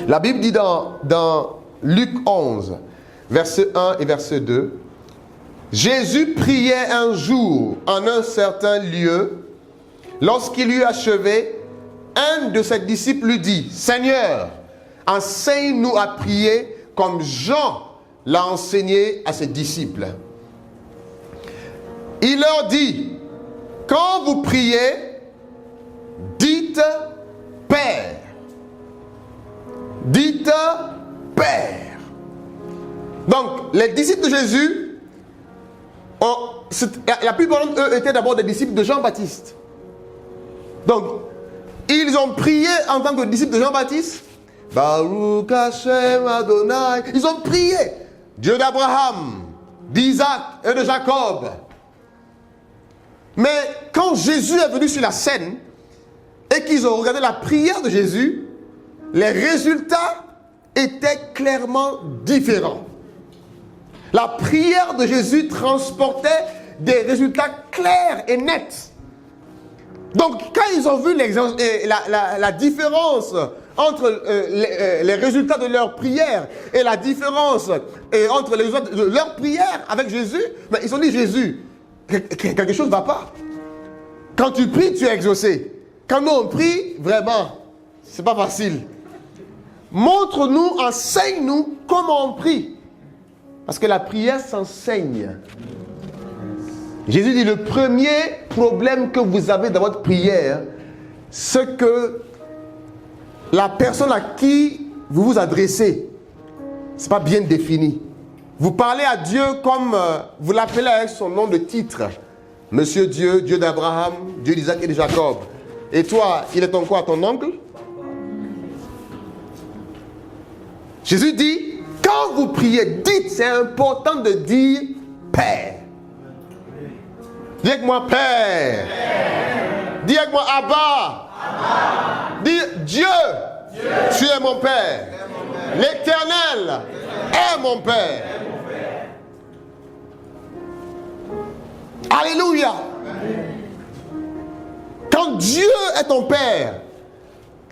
La Bible dit dans Luc 11, verset 1 et verset 2, Jésus priait un jour en un certain lieu. Lorsqu'il eut achevé, un de ses disciples lui dit, Seigneur, enseigne-nous à prier comme Jean l'a enseigné à ses disciples. Il leur dit, quand vous priez, dites Père. Dites Père. Donc, les disciples de Jésus, la plupart d'entre eux étaient d'abord des disciples de Jean-Baptiste. Donc, ils ont prié en tant que disciples de Jean-Baptiste. Baruch Hashem Adonai. Ils ont prié. Dieu d'Abraham, d'Isaac et de Jacob. Mais quand Jésus est venu sur la scène et qu'ils ont regardé la prière de Jésus, les résultats étaient clairement différents. La prière de Jésus transportait des résultats clairs et nets. Donc, quand ils ont vu la différence entre les résultats de leur prière et la différence entre les résultats de leur prière avec Jésus, mais ils ont dit, Jésus, quelque chose ne va pas. Quand tu pries, tu es exaucé. Quand nous on prie, vraiment, c'est pas facile. Montre-nous, enseigne-nous comment on prie. Parce que la prière s'enseigne. Jésus dit, le premier problème que vous avez dans votre prière, c'est que la personne à qui vous vous adressez, ce n'est pas bien défini. Vous parlez à Dieu comme vous l'appelez avec son nom de titre. Monsieur Dieu, Dieu d'Abraham, Dieu d'Isaac et de Jacob. Et toi, il est ton quoi, ton oncle? Jésus dit, quand vous priez, dites, c'est important de dire Père. Dis avec moi Père. Dis avec moi Abba. Dis Dieu, tu es mon Père. L'Éternel est mon Père. Alléluia. Quand Dieu est ton Père,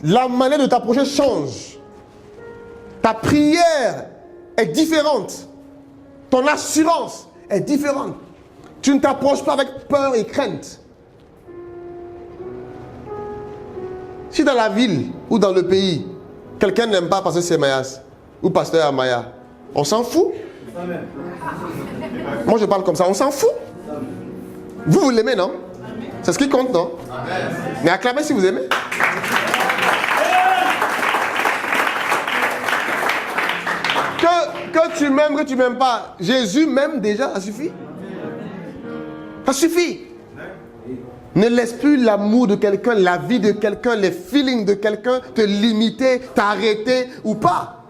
la manière de t'approcher change. Ta prière est différente. Ton assurance est différente. Tu ne t'approches pas avec peur et crainte. Si dans la ville ou dans le pays, quelqu'un n'aime pas pasteur Semayas ou pasteur Amaya, on s'en fout. Moi je parle comme ça, on s'en fout. Vous l'aimez, non? C'est ce qui compte, non? Mais acclamez si vous aimez. Que tu m'aimes, que tu m'aimes pas, Jésus m'aime déjà, ça suffit. Ça suffit. Ne laisse plus l'amour de quelqu'un, la vie de quelqu'un, les feelings de quelqu'un te limiter, t'arrêter ou pas.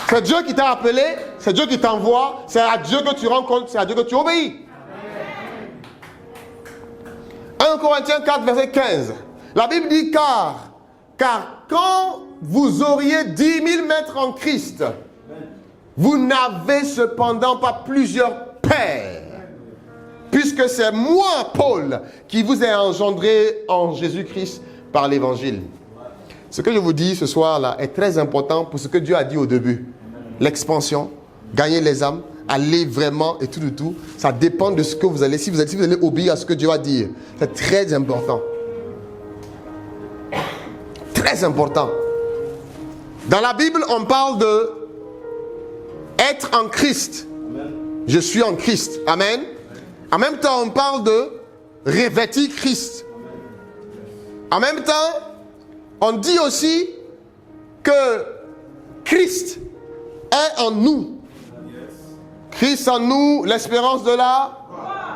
C'est Dieu qui t'a appelé, c'est Dieu qui t'envoie, c'est à Dieu que tu rencontres, c'est à Dieu que tu obéis. 1 Corinthiens 4, verset 15. La Bible dit car quand vous auriez 10 000 maîtres en Christ, vous n'avez cependant pas plusieurs pères. Puisque c'est moi, Paul, qui vous ai engendré en Jésus-Christ par l'évangile. Ce que je vous dis ce soir-là est très important pour ce que Dieu a dit au début. L'expansion, gagner les âmes, aller vraiment et tout. Ça dépend de ce que vous allez. Si vous allez obéir à ce que Dieu a dit, c'est très important. Très important. Dans la Bible, on parle de être en Christ. Je suis en Christ. Amen. En même temps, on parle de revêtir Christ. En même temps, on dit aussi que Christ est en nous. Christ en nous, l'espérance de la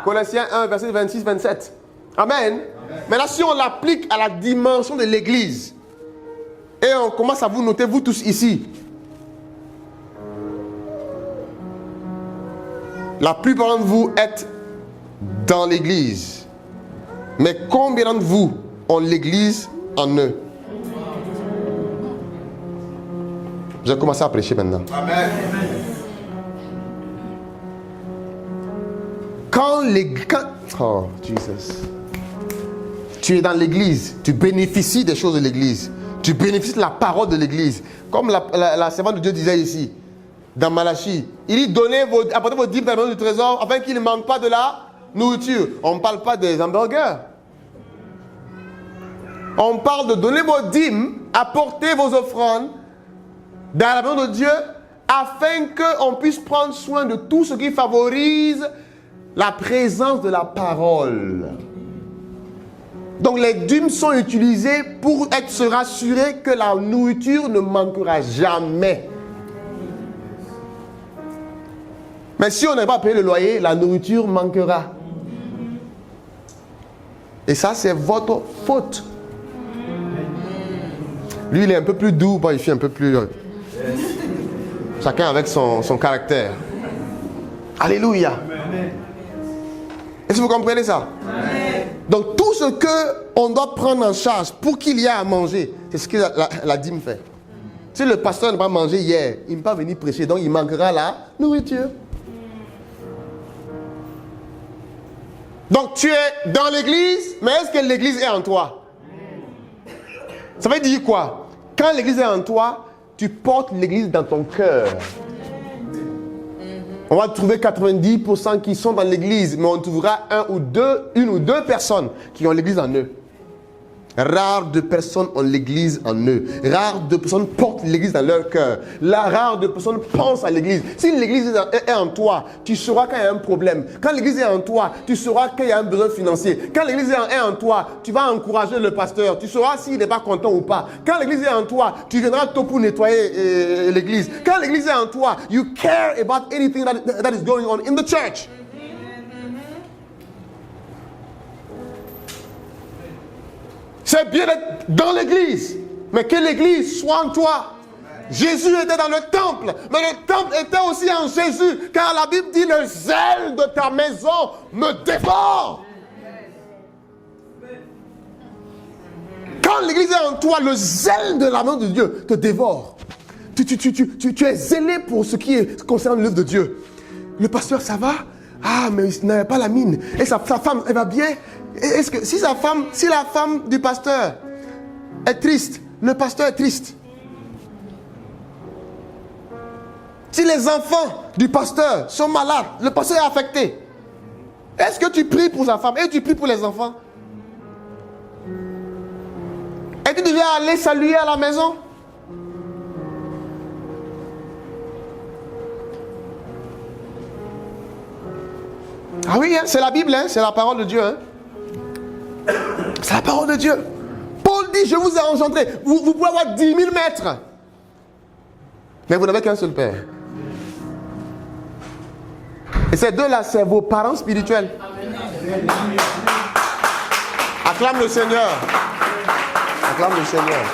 Colossiens 1, verset 26-27. Amen. Mais là, si on l'applique à la dimension de l'Église, et on commence à vous noter, vous tous ici, la plupart d'entre vous êtes dans l'église. Mais combien d'entre vous ont l'église en eux? Je vais commencer à prêcher maintenant. Amen. Oh, Jesus. Tu es dans l'église, tu bénéficies des choses de l'église. Tu bénéficies de la parole de l'église. Comme la servante de Dieu disait ici, dans Malachie. Il dit, apportez vos dîmes dans la maison du trésor, afin qu'il ne manque pas de la nourriture. On ne parle pas des hamburgers. On parle de donner vos dîmes, apporter vos offrandes dans la maison de Dieu, afin qu'on puisse prendre soin de tout ce qui favorise la présence de la parole. Donc les dîmes sont utilisés pour se rassurer que la nourriture ne manquera jamais. Mais si on n'a pas payé le loyer, la nourriture manquera. Et ça, c'est votre faute. Lui, il est un peu plus doux, il fait un peu plus... Chacun avec son caractère. Alléluia. Est-ce que vous comprenez ça? Donc tout ce qu'on doit prendre en charge pour qu'il y ait à manger, c'est ce que la dîme fait. Si le pasteur n'a pas mangé hier, il ne peut pas venir prêcher, donc il manquera la nourriture. Donc tu es dans l'église, mais est-ce que l'église est en toi? Ça veut dire quoi? Quand l'église est en toi, tu portes l'église dans ton cœur. On va trouver 90% qui sont dans l'église, mais on trouvera une ou deux personnes qui ont l'église en eux. Rares de personnes ont l'église en eux. Rares de personnes portent l'église dans leur cœur. Rares de personnes pensent à l'église. Si l'église est en toi, tu sauras quand il y a un problème. Quand l'église est en toi, tu sauras qu'il y a un besoin financier. Quand l'église est en toi, tu vas encourager le pasteur. Tu sauras s'il n'est pas content ou pas. Quand l'église est en toi, tu viendras tôt pour nettoyer l'église. Quand l'église est en toi, you care about anything that is going on in the church. C'est bien d'être dans l'église, mais que l'église soit en toi. Jésus était dans le temple, mais le temple était aussi en Jésus, car la Bible dit, le zèle de ta maison me dévore. Quand l'église est en toi, le zèle de la main de Dieu te dévore. Tu es zélé pour ce qui concerne l'œuvre de Dieu. Le pasteur, ça va? Ah, mais il n'avait pas la mine. Et sa femme, elle va bien? Est-ce que si la femme du pasteur est triste, le pasteur est triste. Si les enfants du pasteur sont malades, le pasteur est affecté. Est-ce que tu pries pour sa femme et tu pries pour les enfants? Et tu devais aller saluer à la maison? Ah oui, hein, c'est la Bible, hein, c'est la parole de Dieu. Hein. C'est la parole de Dieu. Paul dit, je vous ai engendré. Vous pouvez avoir 10 000 maîtres. Mais vous n'avez qu'un seul père. Et ces deux-là, c'est vos parents spirituels. Acclame le Seigneur. Acclame le Seigneur.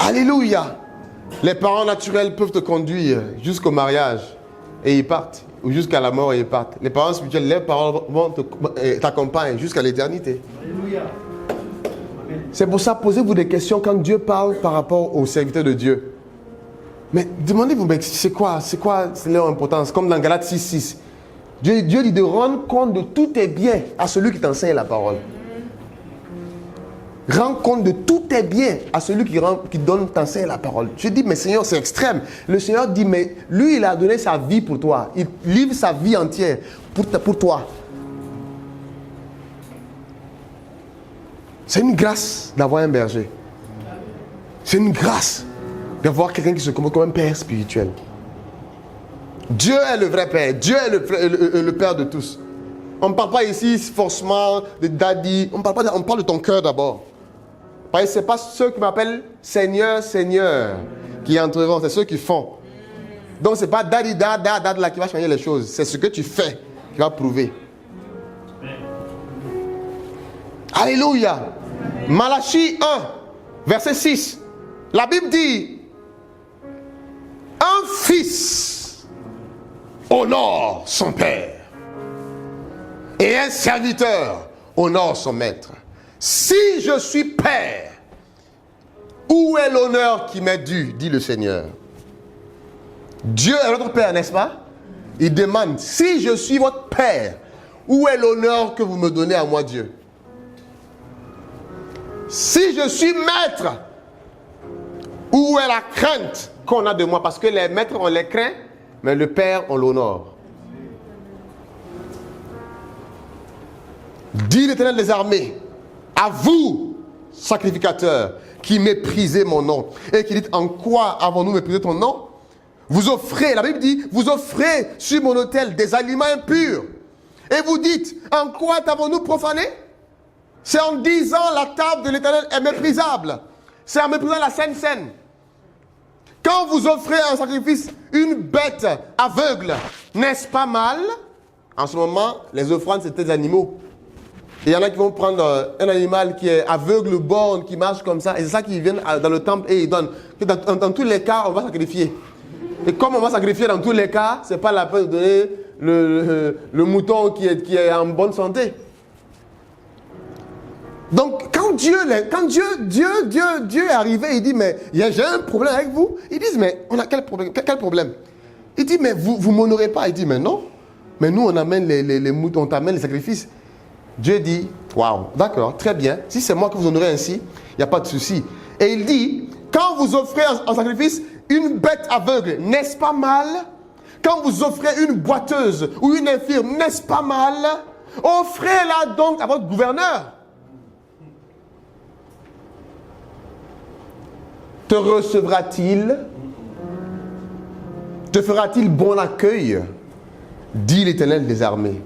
Alléluia. Les parents naturels peuvent te conduire jusqu'au mariage et ils partent. Ou jusqu'à la mort et ils partent. Les parents spirituels, les parents vont t'accompagner jusqu'à l'éternité. Alléluia. C'est pour ça, posez-vous des questions quand Dieu parle par rapport aux serviteurs de Dieu. Mais demandez-vous, c'est quoi leur importance? Comme dans Galates 6:6. Dieu dit de rendre compte de tous tes biens à celui qui t'enseigne la parole. Rends compte de tous tes biens à celui qui t'enseigne la parole. Je dis, mais Seigneur, c'est extrême. Le Seigneur dit, mais lui, il a donné sa vie pour toi. Il livre sa vie entière pour toi. C'est une grâce d'avoir un berger. C'est une grâce d'avoir quelqu'un qui se comporte comme un père spirituel. Dieu est le vrai père. Dieu est le père de tous. On ne parle pas ici forcément de daddy. On parle de ton cœur d'abord. Parce que ce n'est pas ceux qui m'appellent Seigneur, Seigneur qui entreront, c'est ceux qui font. Donc ce n'est pas daddy, dad là qui va changer les choses. C'est ce que tu fais qui va prouver. Alléluia. Malachie 1, verset 6. La Bible dit, un fils honore son père et un serviteur honore son maître. Si je suis père, où est l'honneur qui m'est dû, dit le Seigneur. Dieu est notre père, n'est-ce pas? Il demande, si je suis votre père, où est l'honneur que vous me donnez à moi, Dieu? Si je suis maître, où est la crainte qu'on a de moi? Parce que les maîtres, on les craint, mais le Père, on l'honore. Dit l'Éternel des armées, à vous, sacrificateurs, qui méprisez mon nom, et qui dites, en quoi avons-nous méprisé ton nom? Vous offrez, la Bible dit, vous offrez sur mon autel des aliments impurs. Et vous dites, en quoi t'avons-nous profané? C'est en disant la table de l'Éternel est méprisable. C'est en méprisant la Sainte Seine. Quand vous offrez un sacrifice, une bête aveugle, n'est-ce pas mal? En ce moment, les offrandes, c'était des animaux. Il y en a qui vont prendre un animal qui est aveugle, borgne, qui marche comme ça. Et c'est ça qu'ils viennent dans le temple et ils donnent. Dans tous les cas, on va sacrifier. Et comme on va sacrifier dans tous les cas, ce n'est pas la peine de donner le mouton qui est en bonne santé. Donc, quand Dieu est arrivé, il dit, mais j'ai un problème avec vous. Ils disent, mais on a quel problème? Il dit, mais vous ne m'honorez pas. Il dit, mais non. Mais nous, on amène les moutons, on t'amène les sacrifices. Dieu dit, waouh, d'accord, très bien. Si c'est moi que vous honorez ainsi, il n'y a pas de souci. Et il dit, quand vous offrez en sacrifice une bête aveugle, n'est-ce pas mal? Quand vous offrez une boiteuse ou une infirme, n'est-ce pas mal? Offrez-la donc à votre gouverneur. Te recevra-t-il? Te fera-t-il bon accueil? Dit l'Éternel des armées.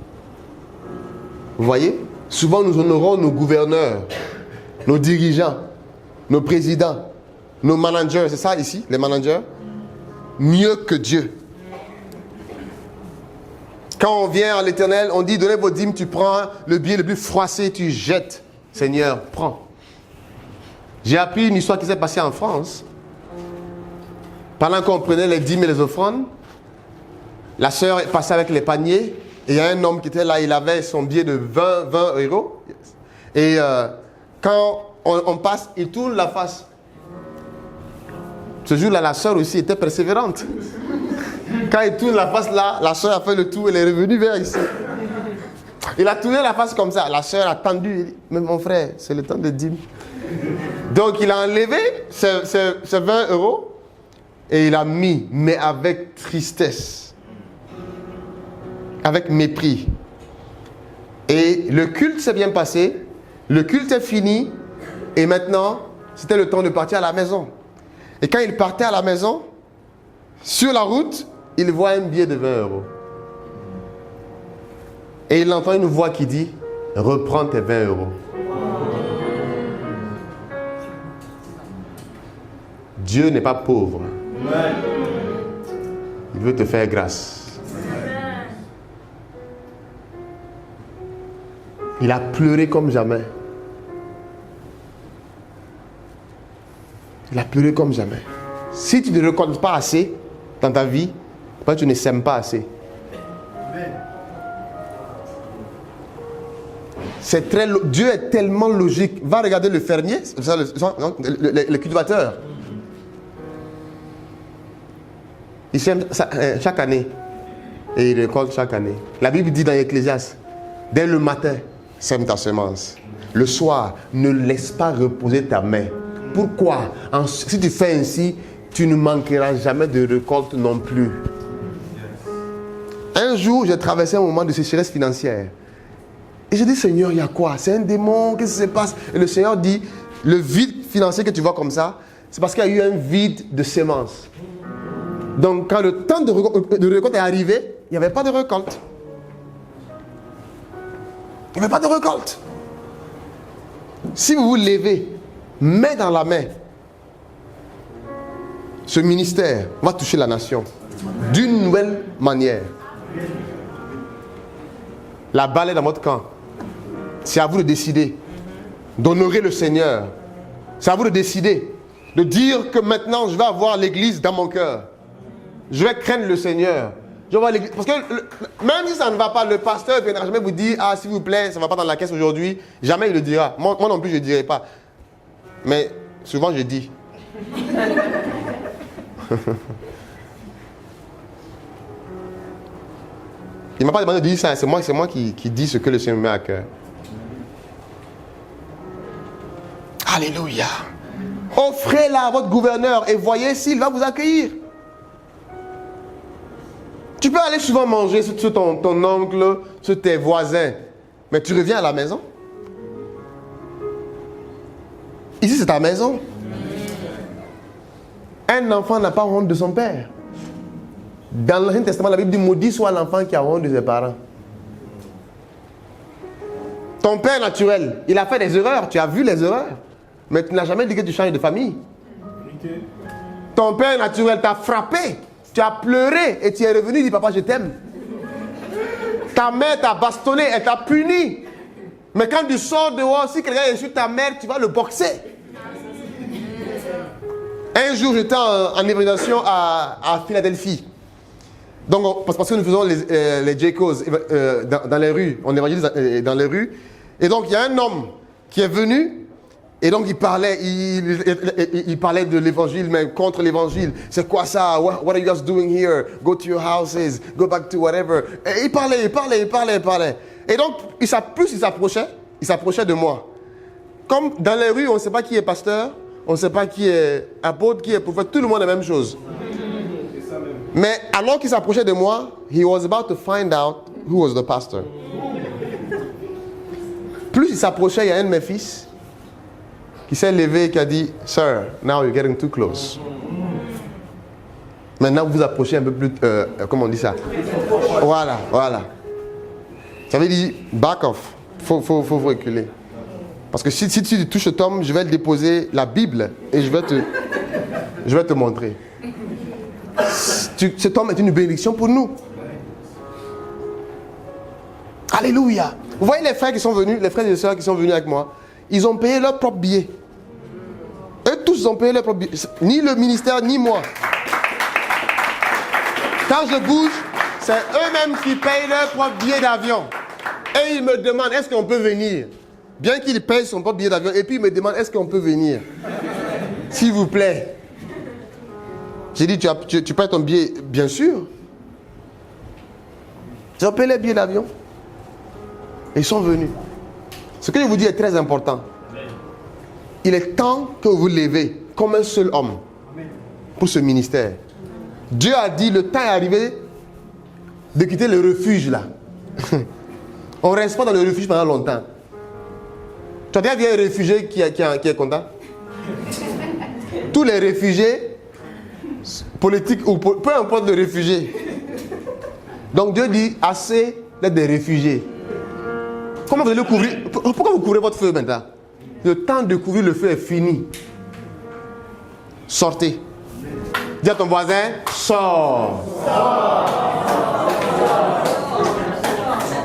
Vous voyez? Souvent nous honorons nos gouverneurs, nos dirigeants, nos présidents, nos managers. C'est ça ici, les managers? Mieux que Dieu. Quand on vient à l'Éternel, on dit, donnez vos dîmes, tu prends le billet le plus froissé, tu jettes. Seigneur, prends. J'ai appris une histoire qui s'est passée en France. Pendant qu'on prenait les dîmes et les offrandes, la sœur est passée avec les paniers. Et il y a un homme qui était là, il avait son billet de 20 euros. Et quand on passe, il tourne la face. Ce jour-là, la sœur aussi était persévérante. Quand il tourne la face là, la sœur a fait le tour, elle est revenue vers ici. Il a tourné la face comme ça. La sœur a tendu. Il dit, mais mon frère, c'est le temps de dîme. Donc il a enlevé ces 20 euros et il a mis, mais avec tristesse, avec mépris. Et le culte s'est bien passé, le culte est fini et maintenant c'était le temps de partir à la maison. Et quand il partait à la maison, sur la route, il voit un billet de 20 euros. Et il entend une voix qui dit, reprends tes 20 euros. Dieu n'est pas pauvre. Il veut te faire grâce. Il a pleuré comme jamais. Il a pleuré comme jamais. Si tu ne récoltes pas assez dans ta vie, tu ne sèmes pas assez. Dieu est tellement logique. Va regarder le fermier, le cultivateur. Il sème chaque année et il récolte chaque année. La Bible dit dans l'Ecclésiaste, dès le matin, sème ta semence. Le soir, ne laisse pas reposer ta main. Pourquoi? Si tu fais ainsi, tu ne manqueras jamais de récolte non plus. Un jour, j'ai traversé un moment de sécheresse financière. Et j'ai dit, Seigneur, il y a quoi? C'est un démon, qu'est-ce qui se passe? Et le Seigneur dit, le vide financier que tu vois comme ça, c'est parce qu'il y a eu un vide de semences. Donc, quand le temps de récolte est arrivé, il n'y avait pas de récolte. Il n'y avait pas de récolte. Si vous vous levez, main dans la main, ce ministère va toucher la nation d'une nouvelle manière. La balle est dans votre camp. C'est à vous de décider d'honorer le Seigneur. C'est à vous de décider de dire que maintenant je vais avoir l'église dans mon cœur. Je vais craindre le Seigneur. Je vais voir l'église. Parce que même si ça ne va pas, le pasteur ne viendra jamais vous dire, ah s'il vous plaît, ça ne va pas dans la caisse aujourd'hui. Jamais il le dira. Moi non plus je ne dirai pas. Mais souvent je dis. Il ne m'a pas demandé de dire ça, c'est moi qui dis ce que le Seigneur me met à cœur. Alléluia. Offrez-la à votre gouverneur et voyez s'il va vous accueillir. Tu peux aller souvent manger sur ton oncle, sur tes voisins, mais tu reviens à la maison. Ici, c'est ta maison. Un enfant n'a pas honte de son père. Dans l'Ancien Testament, la Bible dit maudit soit l'enfant qui a honte de ses parents. Ton père naturel, il a fait des erreurs, tu as vu les erreurs, mais tu n'as jamais dit que tu changes de famille. Ton père naturel t'a frappé, tu as pleuré et tu es revenu et dit papa je t'aime. Ta mère t'a bastonné, elle t'a puni. Mais quand tu sors dehors, si quelqu'un insulte ta mère, tu vas le boxer. Un jour, j'étais en évaluation à Philadelphie. Donc, parce que nous faisons les J-Cause dans les rues. On évangélise dans les rues. Et donc, il y a un homme qui est venu. Et donc, il parlait de l'évangile, mais contre l'évangile. C'est quoi ça? What are you guys doing here? Go to your houses. Go back to whatever. Et il parlait. Et donc, plus il s'approchait de moi. Comme dans les rues, on ne sait pas qui est pasteur. On ne sait pas qui est apôtre, qui est prophète. Tout le monde a la même chose. Mais alors qu'il s'approchait de moi, he was about to find out who was the pastor. Plus il s'approchait, il y a un de mes fils qui s'est levé et qui a dit, Sir, now you're getting too close. Maintenant, vous vous approchez un peu plus, comment on dit ça? Voilà. Ça veut dire, back off. Faut reculer. Parce que si tu touches cet homme, je vais te déposer la Bible et je vais te montrer. Cet homme est une bénédiction pour nous. Alléluia. Vous voyez les frères qui sont venus, les frères et les sœurs qui sont venus avec moi, ils ont payé leur propre billet. Eux tous ont payé leur propre billet. Ni le ministère, ni moi. Quand je bouge, c'est eux-mêmes qui payent leur propre billet d'avion. Et ils me demandent, est-ce qu'on peut venir? Bien qu'il paye son propre billet d'avion, et puis il me demande, est-ce qu'on peut venir? S'il vous plaît. J'ai dit, tu payes ton billet? Bien sûr. Ils ont payé les billets d'avion. Et ils sont venus. Ce que je vous dis est très important. Il est temps que vous vous levez comme un seul homme pour ce ministère. Dieu a dit, le temps est arrivé de quitter le refuge là. On ne reste pas dans le refuge pendant longtemps. Tu as déjà vu un réfugié qui est content? Tous les réfugiés, politiques ou peu importe le réfugié. Donc Dieu dit, assez d'être des réfugiés. Comment vous allez couvrir? Pourquoi vous couvrez votre feu maintenant? Le temps de couvrir le feu est fini. Sortez. Dis à ton voisin, sors.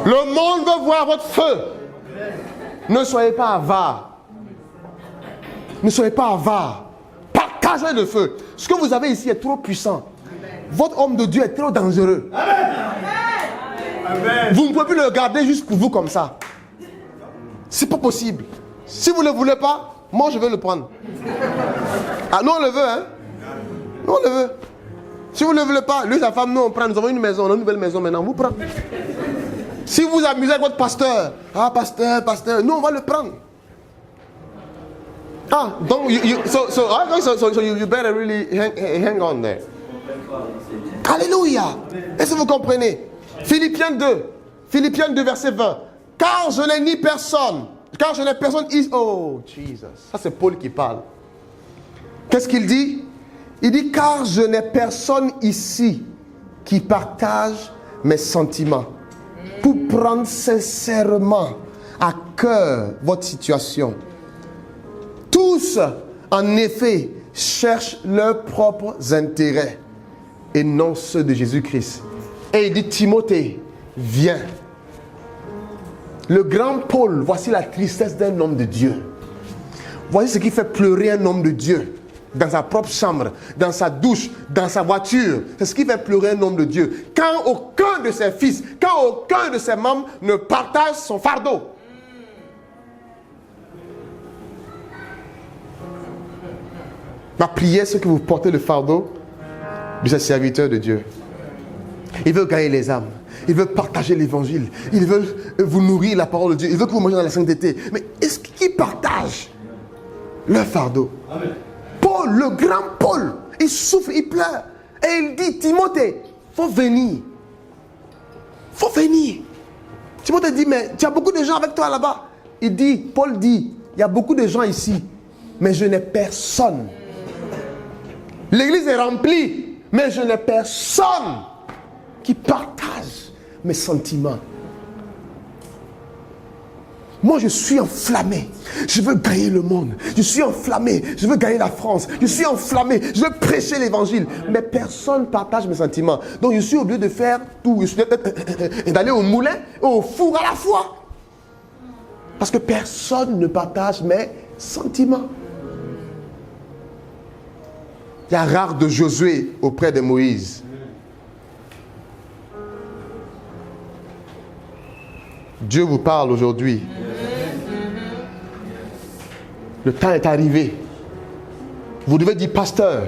Le monde veut voir votre feu. Ne soyez pas avares. Ne soyez pas avares. Partagez le feu. Ce que vous avez ici est trop puissant. Votre homme de Dieu est trop dangereux. Amen. Vous ne pouvez plus le garder juste pour vous comme ça. C'est pas possible. Si vous ne le voulez pas, moi je vais le prendre. Ah, nous on le veut, hein? Nous on le veut. Si vous ne le voulez pas, lui et sa femme, nous on prend. Nous avons une maison, une nouvelle maison maintenant. On vous prend. Si vous vous amusez avec votre pasteur, pasteur, nous on va le prendre. Ah, donc, so you better really hang on there. Alléluia. Est-ce que vous comprenez? Philippiens 2, verset 20. Car je n'ai personne ici. Oh, Jesus. Ça c'est Paul qui parle. Qu'est-ce qu'il dit? Il dit, car je n'ai personne ici qui partage mes sentiments pour prendre sincèrement à cœur votre situation. Tous, en effet, cherchent leurs propres intérêts et non ceux de Jésus-Christ. Et il dit, Timothée, viens. Le grand Paul, voici la tristesse d'un homme de Dieu. Voici ce qui fait pleurer un homme de Dieu. Dans sa propre chambre, dans sa douche, dans sa voiture. C'est ce qui fait pleurer un homme de Dieu. Quand aucun de ses fils, quand aucun de ses membres ne partage son fardeau. Ma prière, c'est que vous portez le fardeau de ce serviteur de Dieu. Il veut gagner les âmes. Il veut partager l'évangile. Il veut vous nourrir la parole de Dieu. Il veut que vous mangez dans la sainteté. Mais est-ce qu'il partage leur fardeau. Amen. Paul, le grand Paul, il souffre, il pleure. Et il dit, Timothée, faut venir. Faut venir. Timothée dit, mais tu as beaucoup de gens avec toi là-bas. Paul dit, il y a beaucoup de gens ici, mais je n'ai personne. L'église est remplie, mais je n'ai personne qui partage mes sentiments. Moi, je suis enflammé. Je veux gagner le monde. Je suis enflammé. Je veux gagner la France. Je suis enflammé. Je veux prêcher l'évangile. Mais personne ne partage mes sentiments. Donc, je suis obligé de faire tout. D'aller au moulin et au four à la fois. Parce que personne ne partage mes sentiments. Il y a rare de Josué auprès de Moïse. Dieu vous parle aujourd'hui. Le temps est arrivé. Vous devez dire, pasteur,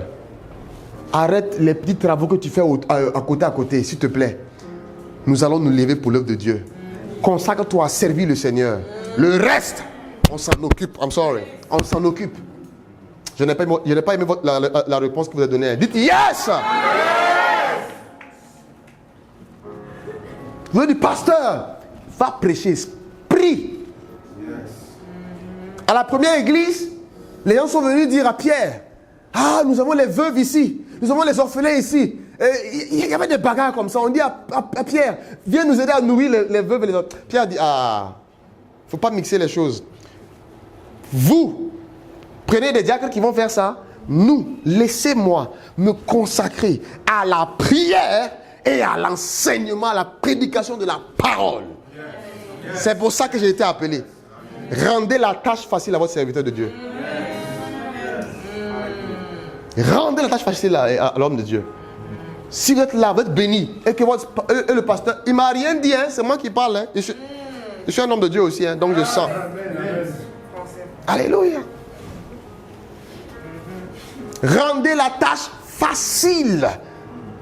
arrête les petits travaux que tu fais à côté, s'il te plaît. Nous allons nous lever pour l'œuvre de Dieu. Consacre-toi à servir le Seigneur. Le reste, on s'en occupe. I'm sorry. On s'en occupe. Je n'ai pas aimé la réponse que vous avez donnée. Dites yes! Vous avez dit, pasteur, va prêcher. Prie. À la première église, les gens sont venus dire à Pierre, ah, nous avons les veuves ici, nous avons les orphelins ici. Il y avait des bagarres comme ça. On dit à Pierre, viens nous aider à nourrir les veuves et les orphelins. Pierre dit, ah, il ne faut pas mixer les choses. Vous, prenez des diacres qui vont faire ça. Nous, laissez-moi me consacrer à la prière et à l'enseignement, à la prédication de la parole. C'est pour ça que j'ai été appelé. Rendez la tâche facile à votre serviteur de Dieu. Rendez la tâche facile à l'homme de Dieu. Si vous êtes là, vous êtes béni, et que le pasteur, il ne m'a rien dit, hein, c'est moi qui parle. Hein. Je suis un homme de Dieu aussi, hein, donc je sens. Alléluia. Rendez la tâche facile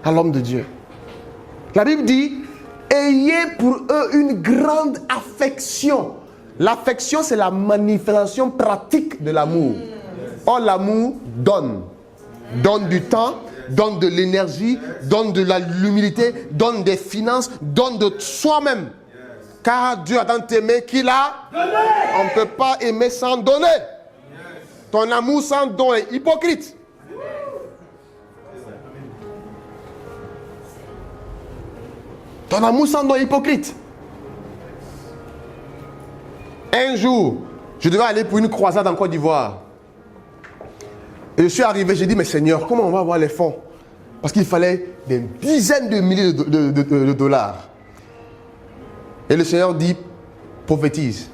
à l'homme de Dieu. La Bible dit, ayez pour eux une grande affection. L'affection, c'est la manifestation pratique de l'amour. Or, l'amour donne. Donne du temps, donne de l'énergie, donne de l'humilité, donne des finances, donne de soi-même. Car Dieu a tant aimé qu'il a donné. On ne peut pas aimer sans donner. Ton amour sans don est hypocrite. Ton amour sans don est hypocrite. Un jour, je devais aller pour une croisade en Côte d'Ivoire. Et je suis arrivé, j'ai dit, mais Seigneur, comment on va avoir les fonds? Parce qu'il fallait des dizaines de milliers de dollars. Et le Seigneur dit, prophétise.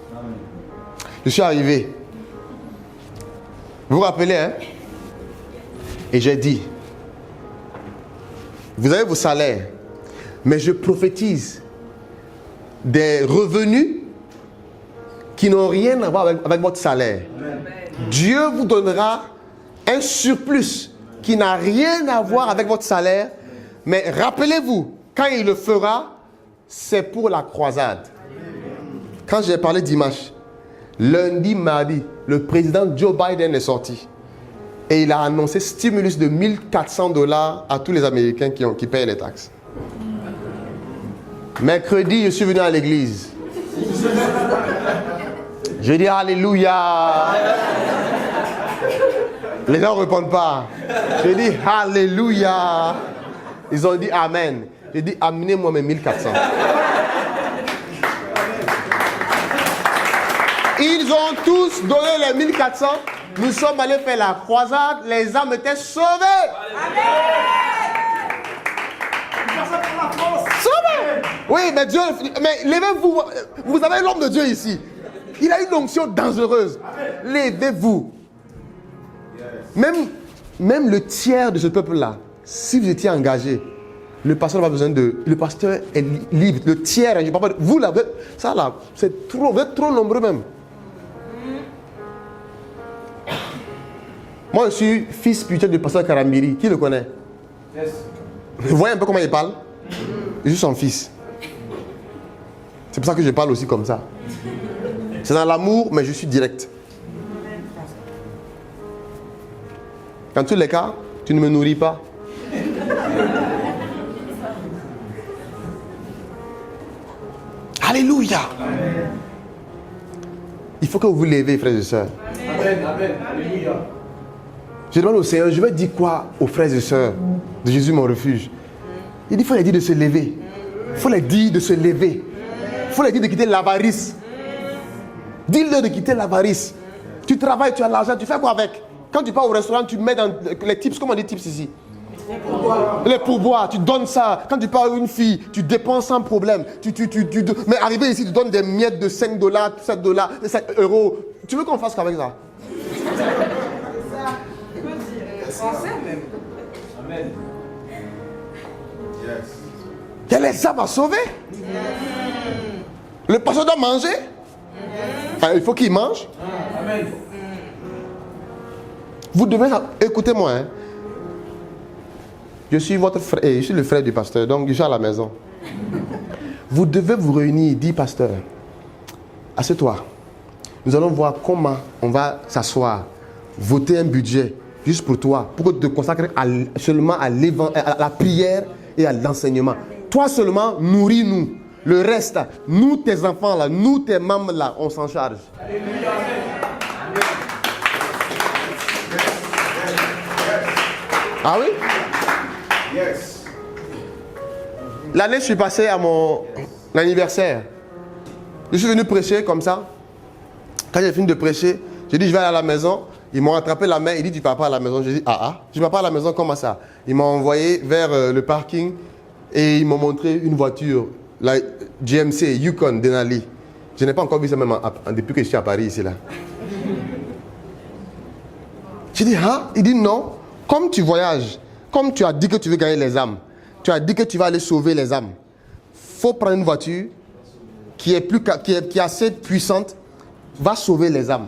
Je suis arrivé. Vous vous rappelez, hein? Et j'ai dit, vous avez vos salaires, mais je prophétise des revenus qui n'ont rien à voir avec votre salaire. Amen. Dieu vous donnera un surplus qui n'a rien à voir avec votre salaire. Mais rappelez-vous, quand il le fera, c'est pour la croisade. Quand j'ai parlé dimanche, lundi, mardi, le président Joe Biden est sorti. Et il a annoncé stimulus de $1 400 à tous les Américains qui payent les taxes. Mercredi, je suis venu à l'église. Je dis Alléluia. Les gens ne répondent pas. Je dis Alléluia. Ils ont dit Amen. Je dis amenez-moi mes 1400. Ils ont tous donné les 1400. Nous sommes allés faire la croisade. Les âmes étaient sauvées. Sauvées. Oui, mais Dieu, mais levez-vous. Vous avez l'homme de Dieu ici. Il a une onction dangereuse. Levez-vous. Même le tiers de ce peuple-là, si vous étiez engagé, le pasteur n'a pas besoin de... Le pasteur est libre. Le tiers, je ne parle pas de... Vous là, ça là, c'est trop, vous êtes trop nombreux même. Moi, je suis fils spirituel du pasteur Karambiri. Qui le connaît? Yes. Vous voyez un peu comment il parle? Je suis son fils. C'est pour ça que je parle aussi comme ça. C'est dans l'amour, mais je suis direct. Dans tous les cas, tu ne me nourris pas. Alléluia. Amen. Il faut que vous vous levez, frères et sœurs. Amen. Amen. Alléluia. Je demande au Seigneur, je vais dire quoi aux frères et sœurs de Jésus mon refuge? Il dit, il faut les dire de se lever. Il faut les dire de se lever. Il faut les dire de quitter l'avarice. Dis-leur de quitter l'avarice. Tu travailles, tu as l'argent, tu fais quoi avec? Quand tu pars au restaurant, tu mets dans les tips, comment on dit tips ici? Les pourboires, tu donnes ça. Quand tu parles à une fille, tu dépenses sans problème. Mais arrivé ici, tu donnes des miettes de 5 $, 7 $, 7 euros. Tu veux qu'on fasse qu'avec ça? Même. Amen. Il y a les âmes à sauver. Le pasteur doit manger. Enfin, il faut qu'il mange. Amen. Vous devez... Écoutez-moi. Hein. Je suis votre frère. Je suis le frère du pasteur. Donc, je suis à la maison. Vous devez vous réunir. Dis, pasteur, assieds-toi. Nous allons voir comment on va s'asseoir. Voter un budget. Juste pour toi, pour que tu te consacres seulement à la prière et à l'enseignement. Toi seulement, nourris-nous. Le reste, nous tes enfants là, nous tes membres là, on s'en charge. Alléluia. Ah oui? Yes. L'année, je suis passé à mon anniversaire. Je suis venu prêcher comme ça. Quand j'ai fini de prêcher, j'ai dit je vais aller à la maison. Ils m'ont attrapé la main, ils disent tu ne pars pas à la maison. J'ai dit je ne pars pas à la maison, comment ça? Ils m'ont envoyé vers le parking et ils m'ont montré une voiture, la GMC Yukon Denali. Je n'ai pas encore vu ça même depuis que je suis à Paris ici là. J'ai dit il dit non, comme tu voyages, comme tu as dit que tu veux gagner les âmes, tu as dit que tu vas aller sauver les âmes, il faut prendre une voiture qui est assez puissante, va sauver les âmes.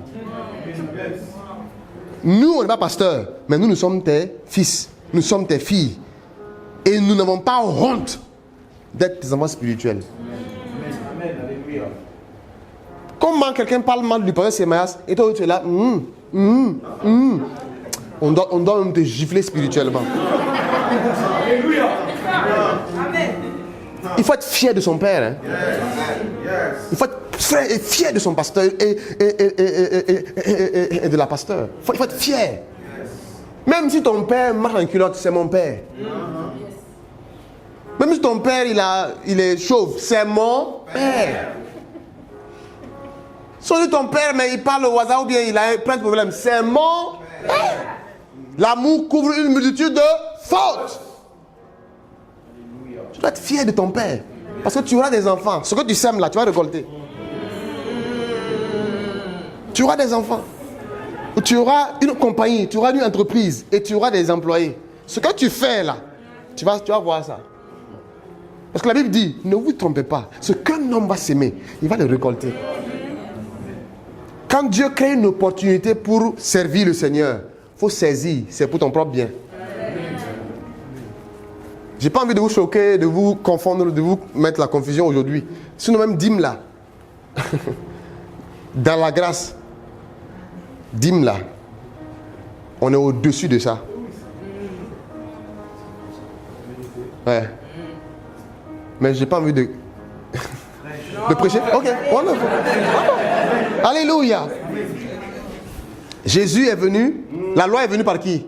Nous, on n'est pas pasteurs, mais nous sommes tes fils, nous sommes tes filles. Et nous n'avons pas honte d'être des enfants spirituels. Amen. Alléluia. Comment quelqu'un parle mal du pasteur Semayas et toi tu es là, on doit même te gifler spirituellement. Alléluia. Amen. Il faut être fier de son père. Hein. Il faut être fier de son pasteur et de la pasteur. Il faut être fier. Même si ton père marche en culotte, c'est mon père. Même si ton père il est chauve, c'est mon père. Si ton père mais il parle au hasard ou bien il a plein de problèmes, c'est mon père. L'amour couvre une multitude de fautes. Tu dois être fier de ton père. Parce que tu auras des enfants. Ce que tu sèmes là, tu vas récolter. Tu auras des enfants. Tu auras une compagnie, tu auras une entreprise et tu auras des employés. Ce que tu fais là, tu vas voir ça. Parce que la Bible dit, ne vous trompez pas. Ce qu'un homme va s'aimer, il va le récolter. Quand Dieu crée une opportunité pour servir le Seigneur, il faut saisir. C'est pour ton propre bien. Je n'ai pas envie de vous choquer, de vous confondre, de vous mettre la confusion aujourd'hui. Sinon même dîme là. Dans la grâce. Dîme là. On est au-dessus de ça. Ouais. Mais je n'ai pas envie de prêcher. Ok. Wonderful. Alléluia. Jésus est venu. La loi est venue par qui?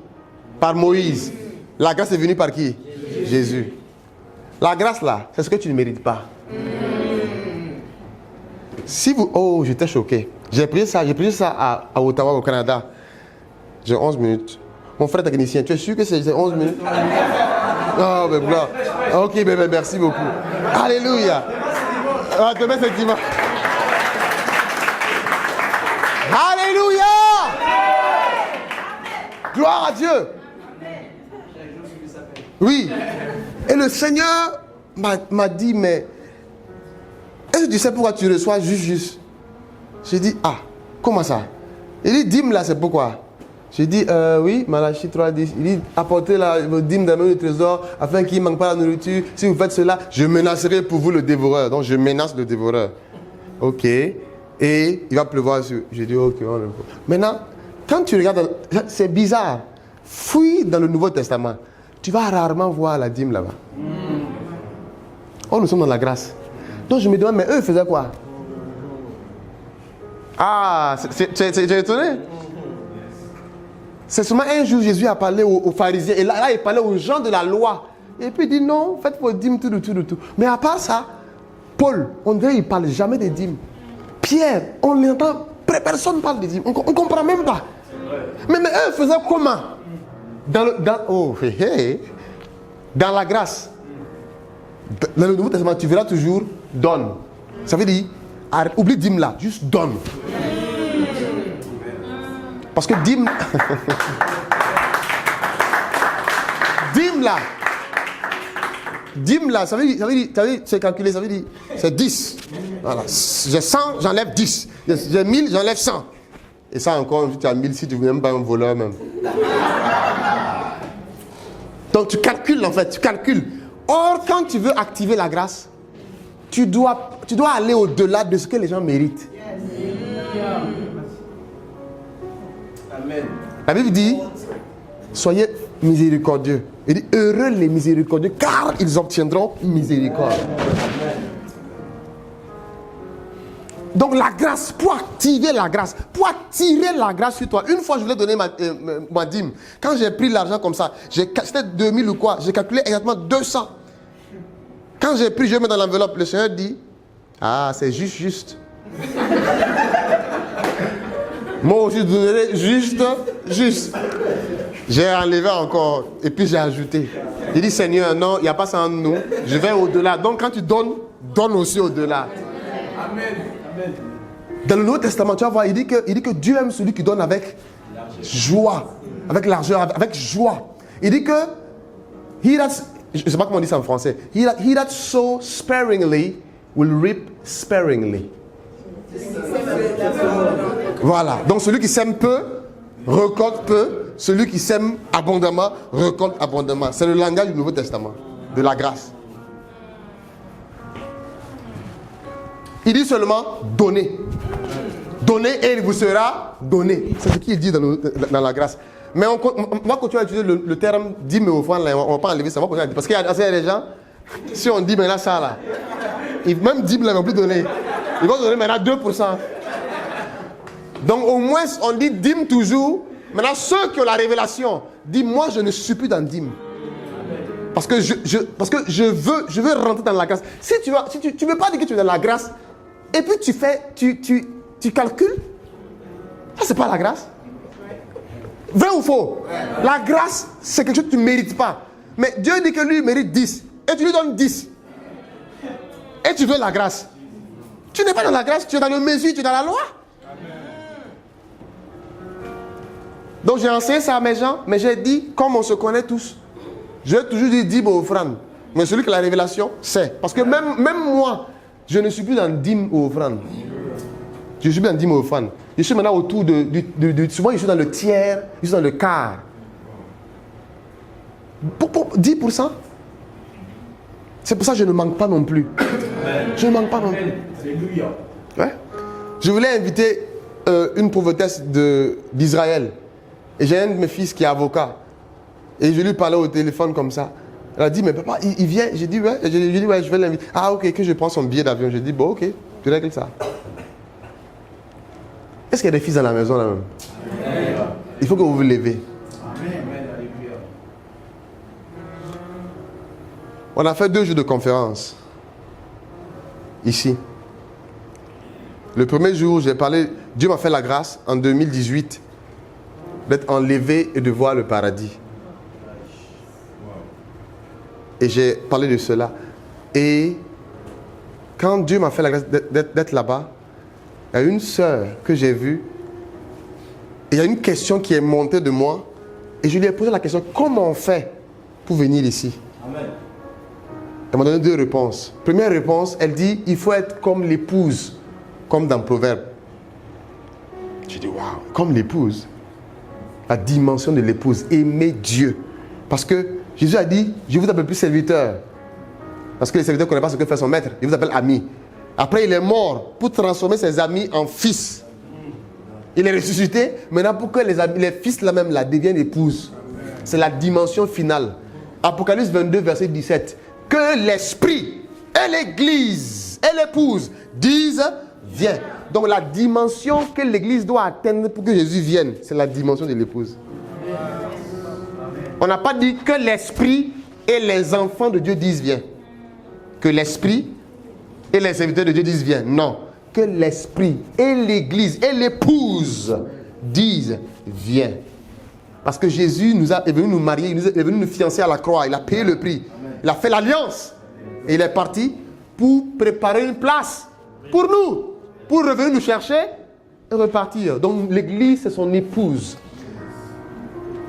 Par Moïse. La grâce est venue par qui? Jésus. La grâce là, c'est ce que tu ne mérites pas. Si vous... Oh, j'étais choqué. J'ai pris ça à Ottawa, au Canada. J'ai 11 minutes. Mon frère technicien, tu es sûr que c'est 11 minutes? Oh, ben blanc. Ok, ben merci beaucoup. Alléluia. Demain c'est dimanche. Alléluia. Gloire à Dieu. Oui. Et le Seigneur m'a dit, mais est-ce que tu sais pourquoi tu reçois juste? J'ai dit, comment ça? Il dit, dîme là, c'est pourquoi? J'ai dit, oui, Malachie 3:10. Il dit, apportez la dîme dans le trésor afin qu'il ne manque pas la nourriture. Si vous faites cela, je menacerai pour vous le dévoreur. Donc je menace le dévoreur. Ok. Et il va pleuvoir sur. J'ai dit, ok. Maintenant, quand tu regardes, c'est bizarre. Fouille dans le Nouveau Testament. Tu vas rarement voir la dîme là-bas. Oh, nous sommes dans la grâce. Donc je me demande, mais eux, ils faisaient quoi? Ah, tu es étonné? C'est seulement un jour, Jésus a parlé aux pharisiens. Et là, il parlait aux gens de la loi. Et puis il dit non, faites vos dîmes, tout. Mais à part ça, Paul, on dirait qu'il ne parle jamais des dîmes. Pierre, on l'entend, personne ne parle des dîmes. On ne comprend même pas. Mais eux faisaient comment? Dans la grâce. Dans le Nouveau Testament, tu verras toujours donne. Ça veut dire, oublie dîme là, juste donne. Parce que dîme, dîme là, ça veut dire, c'est calculé, ça veut dire, c'est 10. Voilà. J'ai 100, j'enlève 10. J'ai 1000, j'enlève 100. Et ça encore, tu as 1000 si tu ne veux même pas un voleur même. Donc tu calcules en fait, tu calcules. Or, quand tu veux activer la grâce, tu dois aller au-delà de ce que les gens méritent. Amen. La Bible dit, soyez miséricordieux. Il dit, heureux les miséricordieux, car ils obtiendront miséricorde. Donc la grâce, pour activer la grâce, pour attirer la grâce sur toi. Une fois, je voulais donner ma dîme. Quand j'ai pris l'argent comme ça, c'était 2000 ou quoi, j'ai calculé exactement 200. Quand j'ai pris, je mets dans l'enveloppe, le Seigneur dit, ah, c'est juste. Moi aussi, je donnerai juste. J'ai enlevé encore, et puis j'ai ajouté. Il dit, Seigneur, non, il n'y a pas ça en nous, je vais au-delà. Donc quand tu donnes, donne aussi au-delà. Amen. Dans le Nouveau Testament, tu vas voir, il dit que Dieu aime celui qui donne avec joie, avec largeur, avec joie. Il dit que, je ne sais pas comment on dit ça en français, he that sow sparingly will reap sparingly. Voilà, donc celui qui sème peu, récolte peu, celui qui sème abondamment, récolte abondamment. C'est le langage du Nouveau Testament, de la grâce. Il dit seulement donner. Donnez et il vous sera donné. C'est ce qu'il dit dans la grâce. Mais on va continuer à utiliser le terme dîme et offrande, on ne va pas enlever ça. Parce qu'il y a des gens, si on dit maintenant ça là, même dîme là, ils ne vont plus donner. Ils vont donner maintenant 2%. Donc au moins on dit dîme toujours. Maintenant ceux qui ont la révélation disent moi je ne suis plus dans dîme. Parce que je veux rentrer dans la grâce. Si tu ne veux pas dire que tu es dans la grâce, et puis tu calcules, ça c'est pas la grâce. Vrai ou faux? La grâce, c'est quelque chose que tu ne mérites pas. Mais Dieu dit que lui il mérite 10. Et tu lui donnes 10. Et tu veux la grâce. Tu n'es pas dans la grâce, tu es dans le mesure, tu es dans la loi. Donc j'ai enseigné ça à mes gens, mais j'ai dit, comme on se connaît tous, je vais toujours dire dîme ou offrande. Mais celui qui a la révélation, c'est. Parce que même moi, je ne suis plus dans dîme ou offrande. Je suis plus dans dîme ou offrande. Je suis maintenant autour souvent je suis dans le tiers, je suis dans le quart. Pour 10%. C'est pour ça que je ne manque pas non plus. Je ne manque pas non plus. Ouais. Je voulais inviter une prophétesse d'Israël. Et j'ai un de mes fils qui est avocat. Et je lui parlais au téléphone comme ça. Elle a dit, mais papa, il vient. J'ai dit, ouais. J'ai dit, ouais, je vais l'inviter. Ah, ok, que je prends son billet d'avion. J'ai dit, bon, ok, tu règles ça. Est-ce qu'il y a des fils dans la maison là même? Il faut que vous vous levez. On a fait 2 jours de conférence. Ici. Le premier jour, j'ai parlé, Dieu m'a fait la grâce en 2018 d'être enlevé et de voir le paradis. Et j'ai parlé de cela. Et quand Dieu m'a fait la grâce d'être là-bas, il y a une sœur que j'ai vue. Et il y a une question qui est montée de moi. Et je lui ai posé la question, comment on fait pour venir ici? Amen. Elle m'a donné 2 réponses. Première réponse, elle dit, il faut être comme l'épouse, comme dans Proverbe. J'ai dit, waouh, comme l'épouse. La dimension de l'épouse, aimer Dieu. Parce que Jésus a dit, je vous appelle plus serviteur. Parce que les serviteurs ne connaissent pas ce que fait son maître. Il vous appelle ami. Après, il est mort pour transformer ses amis en fils. Il est ressuscité maintenant pour que les fils là même là deviennent épouses. c'est la dimension finale. Apocalypse 22, verset 17. Que l'Esprit et l'Église et l'épouse disent viens. Donc la dimension que l'Église doit atteindre pour que Jésus vienne, c'est la dimension de l'épouse. On n'a pas dit que l'Esprit et les enfants de Dieu disent viens. Que l'Esprit et les serviteurs de Dieu disent viens. Non. Que l'Esprit et l'Église et l'épouse disent viens. Parce que Jésus est venu nous marier, il est venu nous fiancer à la croix. Il a payé le prix. Il a fait l'alliance. Et il est parti pour préparer une place pour nous. Pour revenir nous chercher et repartir. Donc l'Église, c'est son épouse.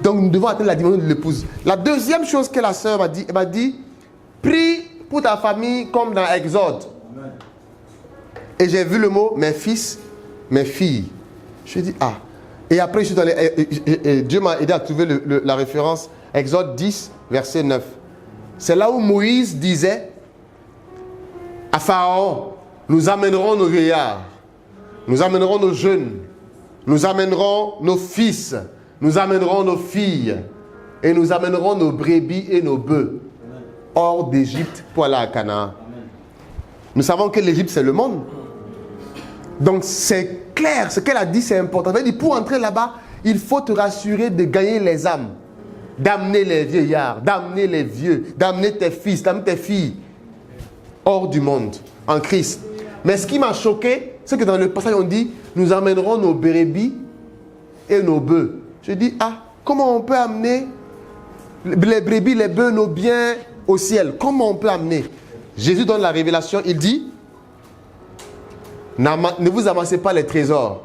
Donc nous devons atteindre la dimension de l'épouse. La deuxième chose que la sœur m'a dit, elle m'a dit, prie pour ta famille comme dans Exode. Et j'ai vu le mot, mes fils, mes filles. Je lui ai dit, ah. Et après, je suis allé, Dieu m'a aidé à trouver la référence, Exode 10, verset 9. C'est là où Moïse disait à Pharaon, nous amènerons nos vieillards, nous amènerons nos jeunes, nous amènerons nos fils, nous amènerons nos filles, et nous amènerons nos brebis et nos bœufs hors d'Égypte pour aller à Canaan. Nous savons que l'Égypte, c'est le monde. Donc c'est clair, ce qu'elle a dit, c'est important. Elle dit, pour entrer là-bas, il faut te rassurer de gagner les âmes, d'amener les vieillards, d'amener les vieux, d'amener tes fils, d'amener tes filles hors du monde, en Christ. Mais ce qui m'a choqué, c'est que dans le passage, on dit, nous amènerons nos brebis et nos bœufs. Je dis, ah, comment on peut amener les brebis, les bœufs, nos biens au ciel? Comment on peut amener? Jésus donne la révélation, il dit, ne vous amassez pas les trésors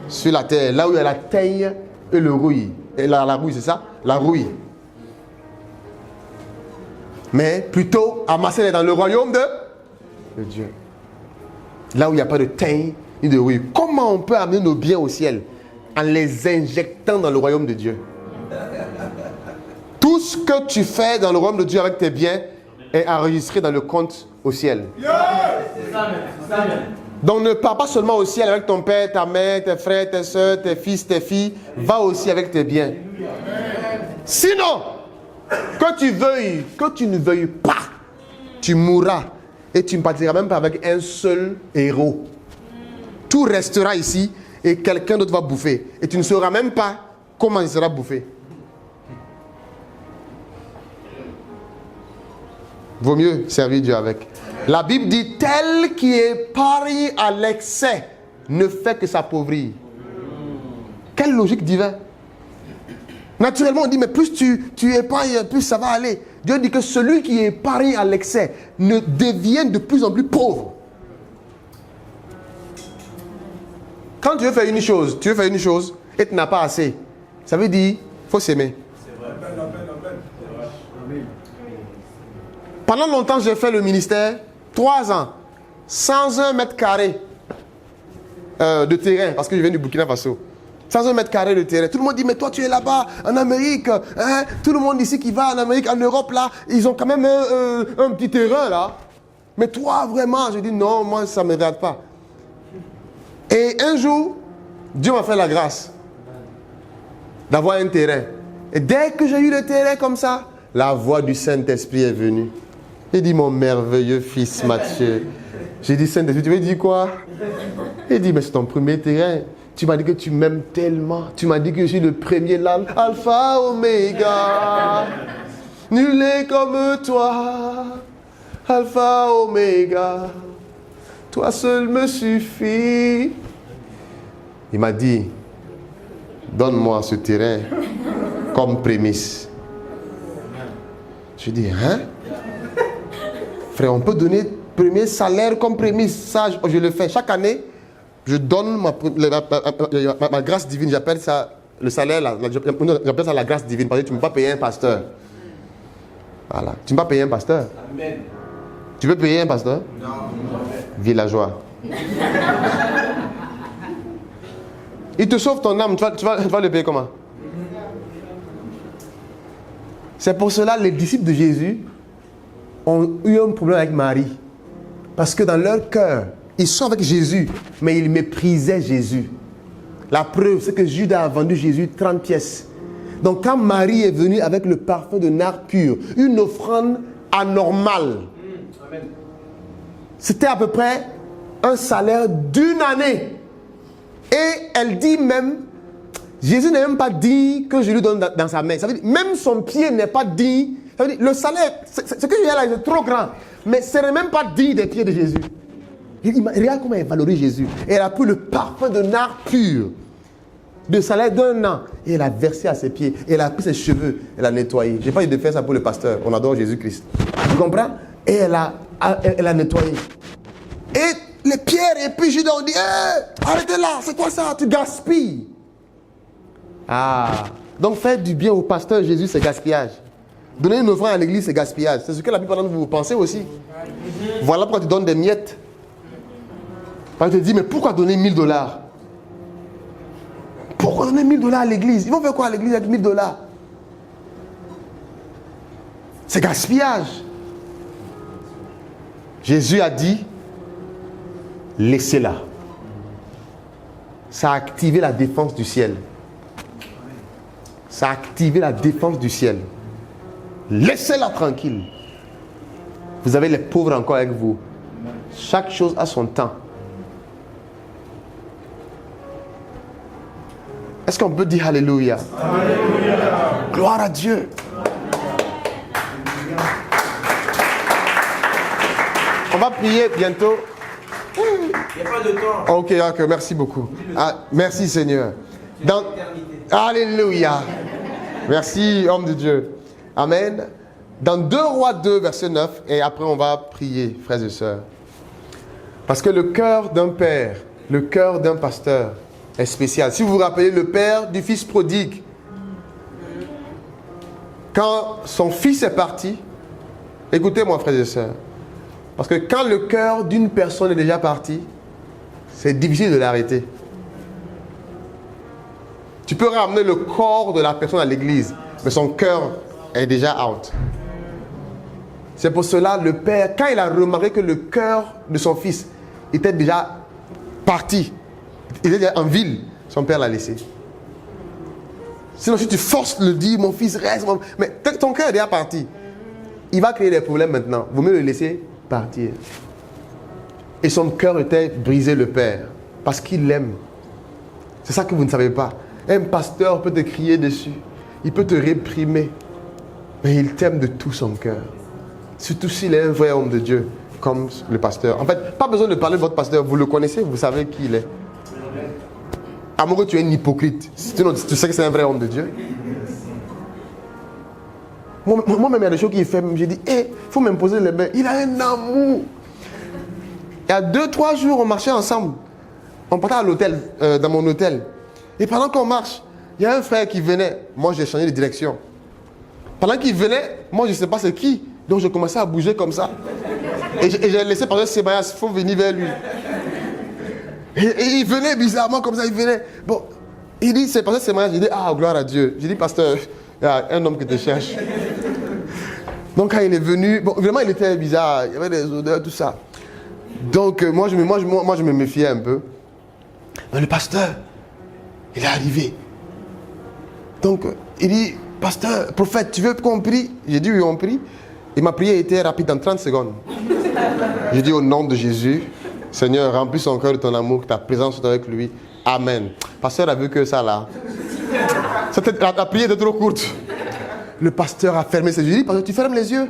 sur la terre, là où il y a la teigne et le rouille. Et la rouille, c'est ça? La rouille. Mais plutôt, amassez-les dans le royaume de Dieu. Là où il n'y a pas de teigne ni de rouille. Comment on peut amener nos biens au ciel? En les injectant dans le royaume de Dieu. Tout ce que tu fais dans le royaume de Dieu avec tes biens est enregistré dans le compte au ciel. Donc ne pars pas seulement au ciel avec ton père, ta mère, tes frères, tes soeurs, tes fils, tes filles. Va aussi avec tes biens. Sinon, que tu veuilles, que tu ne veuilles pas, tu mourras. Et tu ne partiras même pas avec un seul héros. Tout restera ici et quelqu'un d'autre va bouffer. Et tu ne sauras même pas comment il sera bouffé. Vaut mieux servir Dieu avec. La Bible dit, tel qui épargne à l'excès ne fait que s'appauvrir. Quelle logique divine. Naturellement, on dit, mais plus tu épargnes, plus ça va aller. Dieu dit que celui qui épargne à l'excès ne devient de plus en plus pauvre. Quand tu veux faire une chose, et tu n'as pas assez, ça veut dire, il faut s'aimer. Pendant longtemps, j'ai fait le ministère, 3 ans, 101 mètres carrés de terrain, parce que je viens du Burkina Faso. 101 mètres carrés de terrain. Tout le monde dit, mais toi tu es là-bas, en Amérique. Hein? Tout le monde ici qui va en Amérique, en Europe, là, ils ont quand même un petit terrain, là. Mais toi, vraiment, je dis, non, moi, ça ne me regarde pas. Et un jour, Dieu m'a fait la grâce d'avoir un terrain. Et dès que j'ai eu le terrain comme ça, la voix du Saint-Esprit est venue. Il dit, mon merveilleux fils Mathieu. J'ai dit, Saint-Esprit, tu veux dire quoi? Il dit, mais c'est ton premier terrain. Tu m'as dit que tu m'aimes tellement. Tu m'as dit que je suis le premier, l'alpha, oméga. Nul n'est comme toi. Alpha, oméga. Toi seul me suffit. Il m'a dit, donne-moi ce terrain comme prémisse. Je dis, hein? Frère, on peut donner premier salaire comme prémisse. Ça, je le fais chaque année. Je donne ma grâce divine, j'appelle ça le salaire, j'appelle ça la grâce divine, parce que tu ne peux pas payer un pasteur. Voilà. Tu ne peux pas payer un pasteur. Amen. Tu peux payer un pasteur? Non. Villageois. Il te sauve ton âme, tu vas le payer comment? C'est pour cela que les disciples de Jésus ont eu un problème avec Marie. Parce que dans leur cœur, ils sont avec Jésus, mais ils méprisaient Jésus. La preuve, c'est que Judas a vendu Jésus 30 pièces. Donc quand Marie est venue avec le parfum de nard pur, une offrande anormale, c'était à peu près un salaire d'une année. Et elle dit même, Jésus n'est même pas digne que je lui donne dans sa main. Ça veut dire, même son pied n'est pas digne. Ça veut dire, le salaire, ce que j'ai là, c'est trop grand. Mais ce n'est même pas digne des pieds de Jésus. Regarde comment elle valorise Jésus. Et elle a pris le parfum de nard pur, de salaire d'un an, et elle a versé à ses pieds. Et elle a pris ses cheveux, elle a nettoyé. Je n'ai pas dit de faire ça pour le pasteur. On adore Jésus-Christ. Tu comprends? Et elle a nettoyé. Et les pierres, et puis Judas, on dit, arrêtez là, c'est quoi ça? Tu gaspilles. Ah, donc faire du bien au pasteur Jésus, c'est gaspillage. Donner une offrande à l'église, c'est gaspillage. C'est ce que la plupart d'entre vous pensez aussi. Voilà pourquoi tu donnes des miettes. On te dit, mais pourquoi donner $1000? Pourquoi donner $1000 à l'église? Ils vont faire quoi à l'église avec $1000? C'est gaspillage. Jésus a dit, laissez-la. Ça a activé la défense du ciel. Ça a activé la défense du ciel. Laissez-la tranquille. Vous avez les pauvres encore avec vous. Chaque chose a son temps. Est-ce qu'on peut dire Alléluia? Alléluia. Gloire à Dieu. On va prier bientôt. Il n'y a pas de temps. Ok, merci beaucoup. Ah, merci Seigneur. Alléluia. Merci, homme de Dieu. Amen. Dans 2 Rois 2, verset 9, et après on va prier, frères et sœurs. Parce que le cœur d'un père, le cœur d'un pasteur est spécial. Si vous vous rappelez le père du fils prodigue, quand son fils est parti, écoutez-moi, frères et sœurs, parce que quand le cœur d'une personne est déjà parti, c'est difficile de l'arrêter. Tu peux ramener le corps de la personne à l'église, mais son cœur est déjà out. C'est pour cela le père, quand il a remarqué que le cœur de son fils était déjà parti, il était en ville, son père l'a laissé. Sinon, si tu forces le dire, mon fils reste, mais ton cœur est déjà parti. Il va créer des problèmes maintenant. Vaut mieux le laisser partir. Et son cœur était brisé, le père, parce qu'il l'aime. C'est ça que vous ne savez pas. Un pasteur peut te crier dessus, il peut te réprimer, mais il t'aime de tout son cœur. Surtout s'il est un vrai homme de Dieu, comme le pasteur. En fait, pas besoin de parler de votre pasteur, vous le connaissez, vous savez qui il est. Amoureux, tu es un hypocrite. Sinon, tu sais que c'est un vrai homme de Dieu. Moi-même, il y a des choses qu'il fait, j'ai dit, il faut m'imposer les mains. Il a un amour. Il y a 2-3 jours, on marchait ensemble. On partait à l'hôtel, dans mon hôtel. Et pendant qu'on marche, il y a un frère qui venait. Moi, j'ai changé de direction. Pendant qu'il venait, moi, je ne sais pas c'est qui. Donc, je commençais à bouger comme ça. Et j'ai laissé passer Sébastien, il faut venir vers lui. Et il venait bizarrement comme ça, il venait. Bon, il dit, c'est pasteur Sébastien. J'ai dit, ah, gloire à Dieu. J'ai dit, pasteur, il y a un homme qui te cherche. Donc, quand il est venu, bon, vraiment, il était bizarre. Il y avait des odeurs, tout ça. Donc, moi, je me méfiais un peu. Mais le pasteur, il est arrivé. Donc, il dit, pasteur, prophète, tu veux qu'on prie? J'ai dit, oui, on prie. Et ma prière était rapide, en 30 secondes. J'ai dit, au nom de Jésus, Seigneur, remplis son cœur de ton amour, que ta présence soit avec lui. Amen. Pasteur a vu que ça là. La prière était trop courte. Le pasteur a fermé ses yeux. J'ai dit, pasteur, tu fermes les yeux?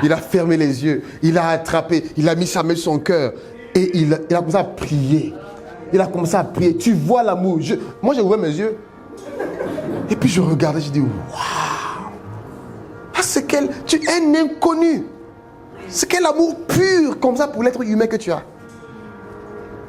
Il a fermé les yeux. Il a attrapé. Il a mis sa main sur son cœur. Et il a commencé à prier. Il a commencé à prier. Tu vois l'amour. Moi, j'ai ouvert mes yeux. Et puis je regardais, je dis, waouh! Ah, tu es un inconnu. C'est quel amour pur comme ça pour l'être humain que tu as.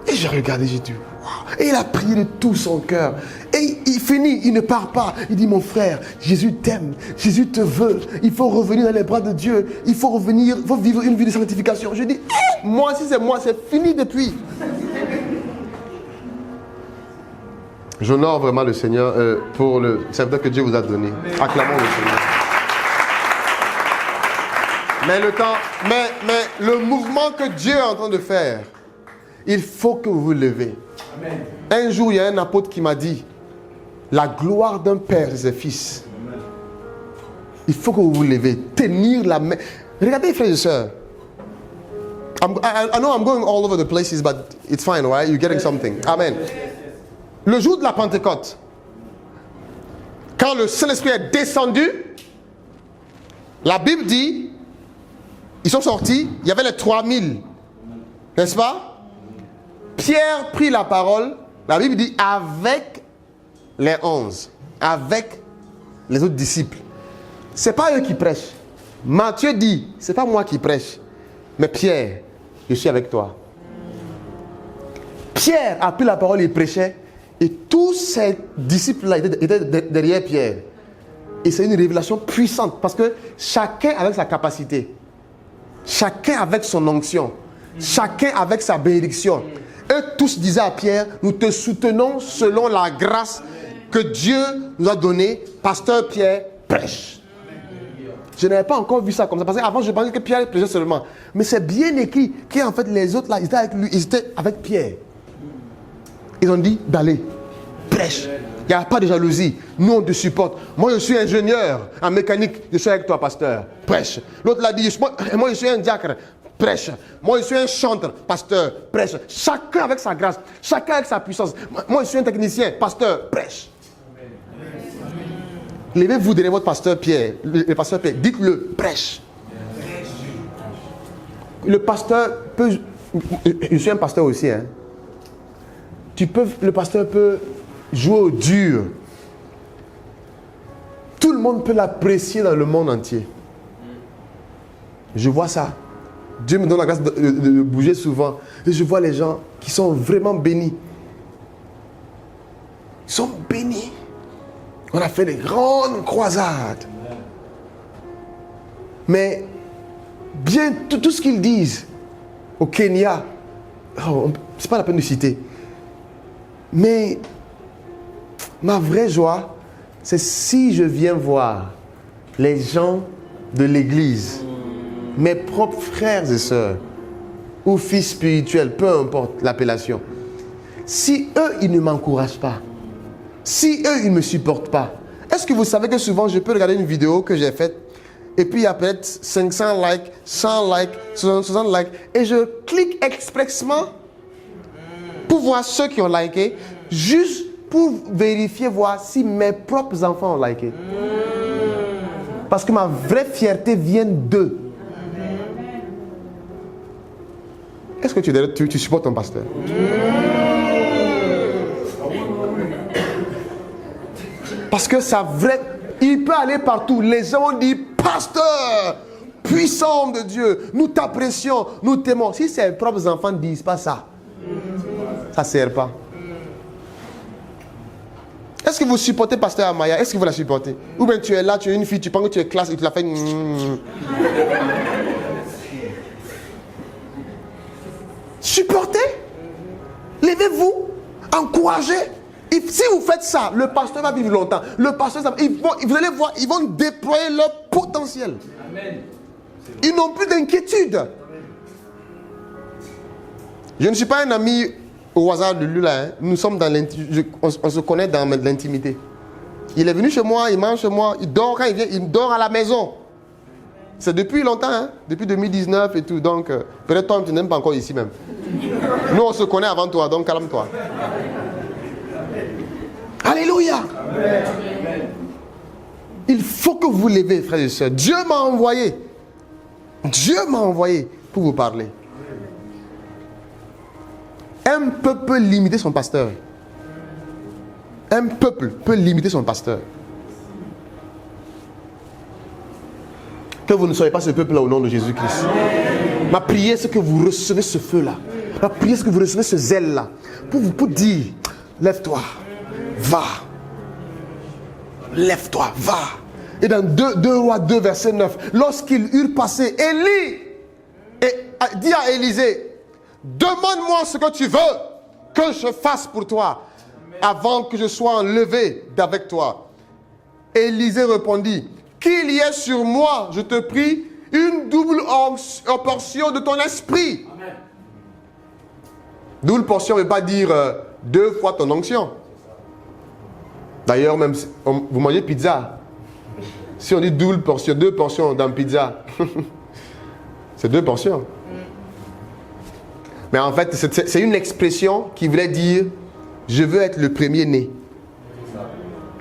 Et j'ai regardé, j'ai dit, waouh! Et il a prié de tout son cœur. Et il finit, il ne part pas. Il dit, mon frère, Jésus t'aime. Jésus te veut. Il faut revenir dans les bras de Dieu. Il faut revenir, il faut vivre une vie de sanctification. Je dis, moi, si c'est moi, c'est fini depuis. J'honore vraiment le Seigneur pour le serviteur que Dieu vous a donné. Acclamons le Seigneur. Mais le mouvement que Dieu est en train de faire, il faut que vous vous levez. Amen. Un jour, il y a un apôtre qui m'a dit, la gloire d'un père et ses fils. Il faut que vous vous levez, tenir la main. Regardez, frères et sœurs. I know I'm going all over the places, but it's fine, right? You're getting something. Amen. Le jour de la Pentecôte, quand le Saint-Esprit est descendu, la Bible dit, ils sont sortis, il y avait les 3000, n'est-ce pas? Pierre prit la parole, la Bible dit, avec les 11, avec les autres disciples. Ce n'est pas eux qui prêchent. Matthieu dit, ce n'est pas moi qui prêche, mais Pierre, je suis avec toi. Pierre a pris la parole et prêchait, et tous ces disciples-là étaient derrière Pierre. Et c'est une révélation puissante, parce que chacun avec sa capacité, chacun avec son onction, chacun avec sa bénédiction. Eux tous disaient à Pierre, nous te soutenons selon la grâce que Dieu nous a donnée. Pasteur Pierre prêche. Je n'avais pas encore vu ça comme ça, parce qu'avant je pensais que Pierre prêchait seulement. Mais c'est bien écrit qu'en fait les autres là, ils étaient avec lui, ils étaient avec Pierre. Ils ont dit d'aller, prêche. Il n'y a pas de jalousie. Nous on te supporte. Moi je suis ingénieur en mécanique, je suis avec toi pasteur, prêche. L'autre l'a dit, moi je suis un diacre, prêche. Moi je suis un chanteur, pasteur, prêche. Chacun avec sa grâce, chacun avec sa puissance. Moi je suis un technicien, pasteur, prêche. Levez-vous derrière votre pasteur Pierre, le pasteur Pierre, dites-le, prêche. Le pasteur peut, je suis un pasteur aussi, hein. Le pasteur peut jouer au dur. Tout le monde peut l'apprécier dans le monde entier. Je vois ça. Dieu me donne la grâce de bouger souvent. Et je vois les gens qui sont vraiment bénis. Ils sont bénis. On a fait des grandes croisades. Mais bien tout ce qu'ils disent au Kenya, c'est pas la peine de citer. Mais ma vraie joie, c'est si je viens voir les gens de l'église, mes propres frères et sœurs, ou fils spirituels, peu importe l'appellation. Si eux, ils ne m'encouragent pas, si eux, ils ne me supportent pas, est-ce que vous savez que souvent, je peux regarder une vidéo que j'ai faite, et puis il y a peut-être 500 likes, 100 likes, 60 likes, et je clique expressément pour voir ceux qui ont liké, juste pour vérifier, voir si mes propres enfants ont liké. Parce que ma vraie fierté vient d'eux. Est-ce que tu supportes ton pasteur? Parce que sa vraie... Il peut aller partout. Les gens ont dit, pasteur, puissant de Dieu, nous t'apprécions, nous t'aimons. Si ses propres enfants ne disent pas ça, ça ne sert pas. Est-ce que vous supportez pasteur Amaya? Est-ce que vous la supportez? Ou bien tu es là, tu es une fille, tu penses que tu es classe et tu la fais... Supportez. Levez-vous. Encouragez. Et si vous faites ça, le pasteur va vivre longtemps. Le pasteur, vous allez voir, ils vont déployer leur potentiel. Amen. Ils n'ont plus d'inquiétude. Je ne suis pas un ami au hasard de lui là. Hein. Nous sommes dans l'intimité. On se connaît dans l'intimité. Il est venu chez moi, il mange chez moi, il dort quand il vient, il dort à la maison. C'est depuis longtemps, hein? Depuis 2019 et tout. Donc, peut-être toi, tu n'aimes pas encore ici même. Nous, on se connaît avant toi, donc calme-toi. Alléluia. Amen. Il faut que vous vous levez, frères et sœurs. Dieu m'a envoyé. Dieu m'a envoyé pour vous parler. Un peuple peut limiter son pasteur. Un peuple peut limiter son pasteur. Que vous ne soyez pas ce peuple-là au nom de Jésus-Christ. Ma prière, c'est que vous recevez ce feu-là. Ma prière, c'est que vous recevez ce zèle-là. Pour dire, lève-toi, va. Lève-toi, va. Et dans 2 Rois 2, verset 9, lorsqu'ils eurent passé, Élie dit à Élisée, demande-moi ce que tu veux que je fasse pour toi avant que je sois enlevé d'avec toi. Élisée répondit, qu'il y ait sur moi, je te prie, une double portion de ton esprit. Amen. Double portion ne veut pas dire 2 fois ton onction. D'ailleurs, même si vous mangez pizza. Si on dit double portion, 2 portions dans pizza, c'est 2 portions. Mais en fait, c'est une expression qui voulait dire « Je veux être le premier-né.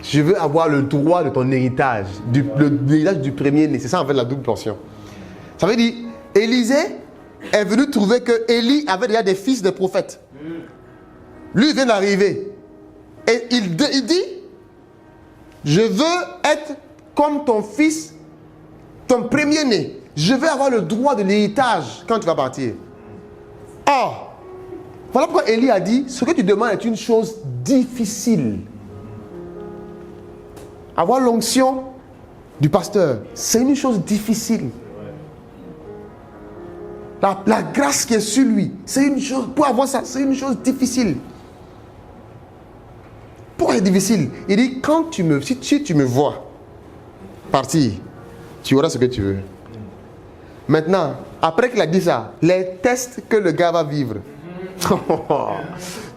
Je veux avoir le droit de ton héritage, l'héritage du premier-né. » C'est ça en fait la double portion. Ça veut dire, Élisée est venu trouver que Élie avait déjà des fils de prophètes. Lui, il vient d'arriver. Et il dit, je veux être comme ton fils, ton premier-né. Je veux avoir le droit de l'héritage quand tu vas partir. Or, voilà pourquoi Élie a dit, ce que tu demandes est une chose difficile. Avoir l'onction du pasteur, c'est une chose difficile. La grâce qui est sur lui, c'est une chose, pour avoir ça, c'est une chose difficile. Pourquoi c'est difficile? Il dit, si tu me vois partir, tu auras ce que tu veux. Maintenant, après qu'il a dit ça, les tests que le gars va vivre,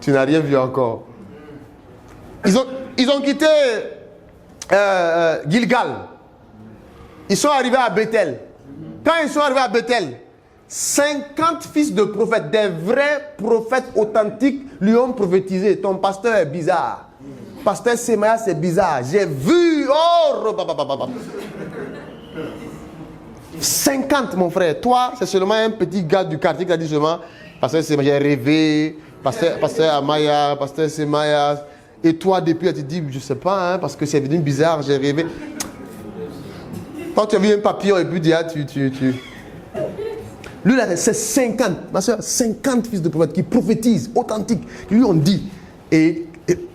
tu n'as rien vu encore. Ils ont quitté Gilgal. Ils sont arrivés à Bethel. Quand ils sont arrivés à Bethel, 50 fils de prophètes, des vrais prophètes authentiques, lui ont prophétisé. Ton pasteur est bizarre. Pasteur Semaya, c'est bizarre. J'ai vu. Oh, 50, mon frère. Toi, c'est seulement un petit gars du quartier qui a dit seulement, pasteur Semaya, j'ai rêvé. Pasteur Amaya, pasteur Semaya. Et toi, depuis, tu te dis, je ne sais pas, hein, parce que c'est devenu bizarre, j'ai rêvé. Quand tu as vu un papillon et puis tu... Lui, là, c'est 50, ma soeur, 50 fils de prophètes qui prophétisent, authentiques, qui lui ont dit. Et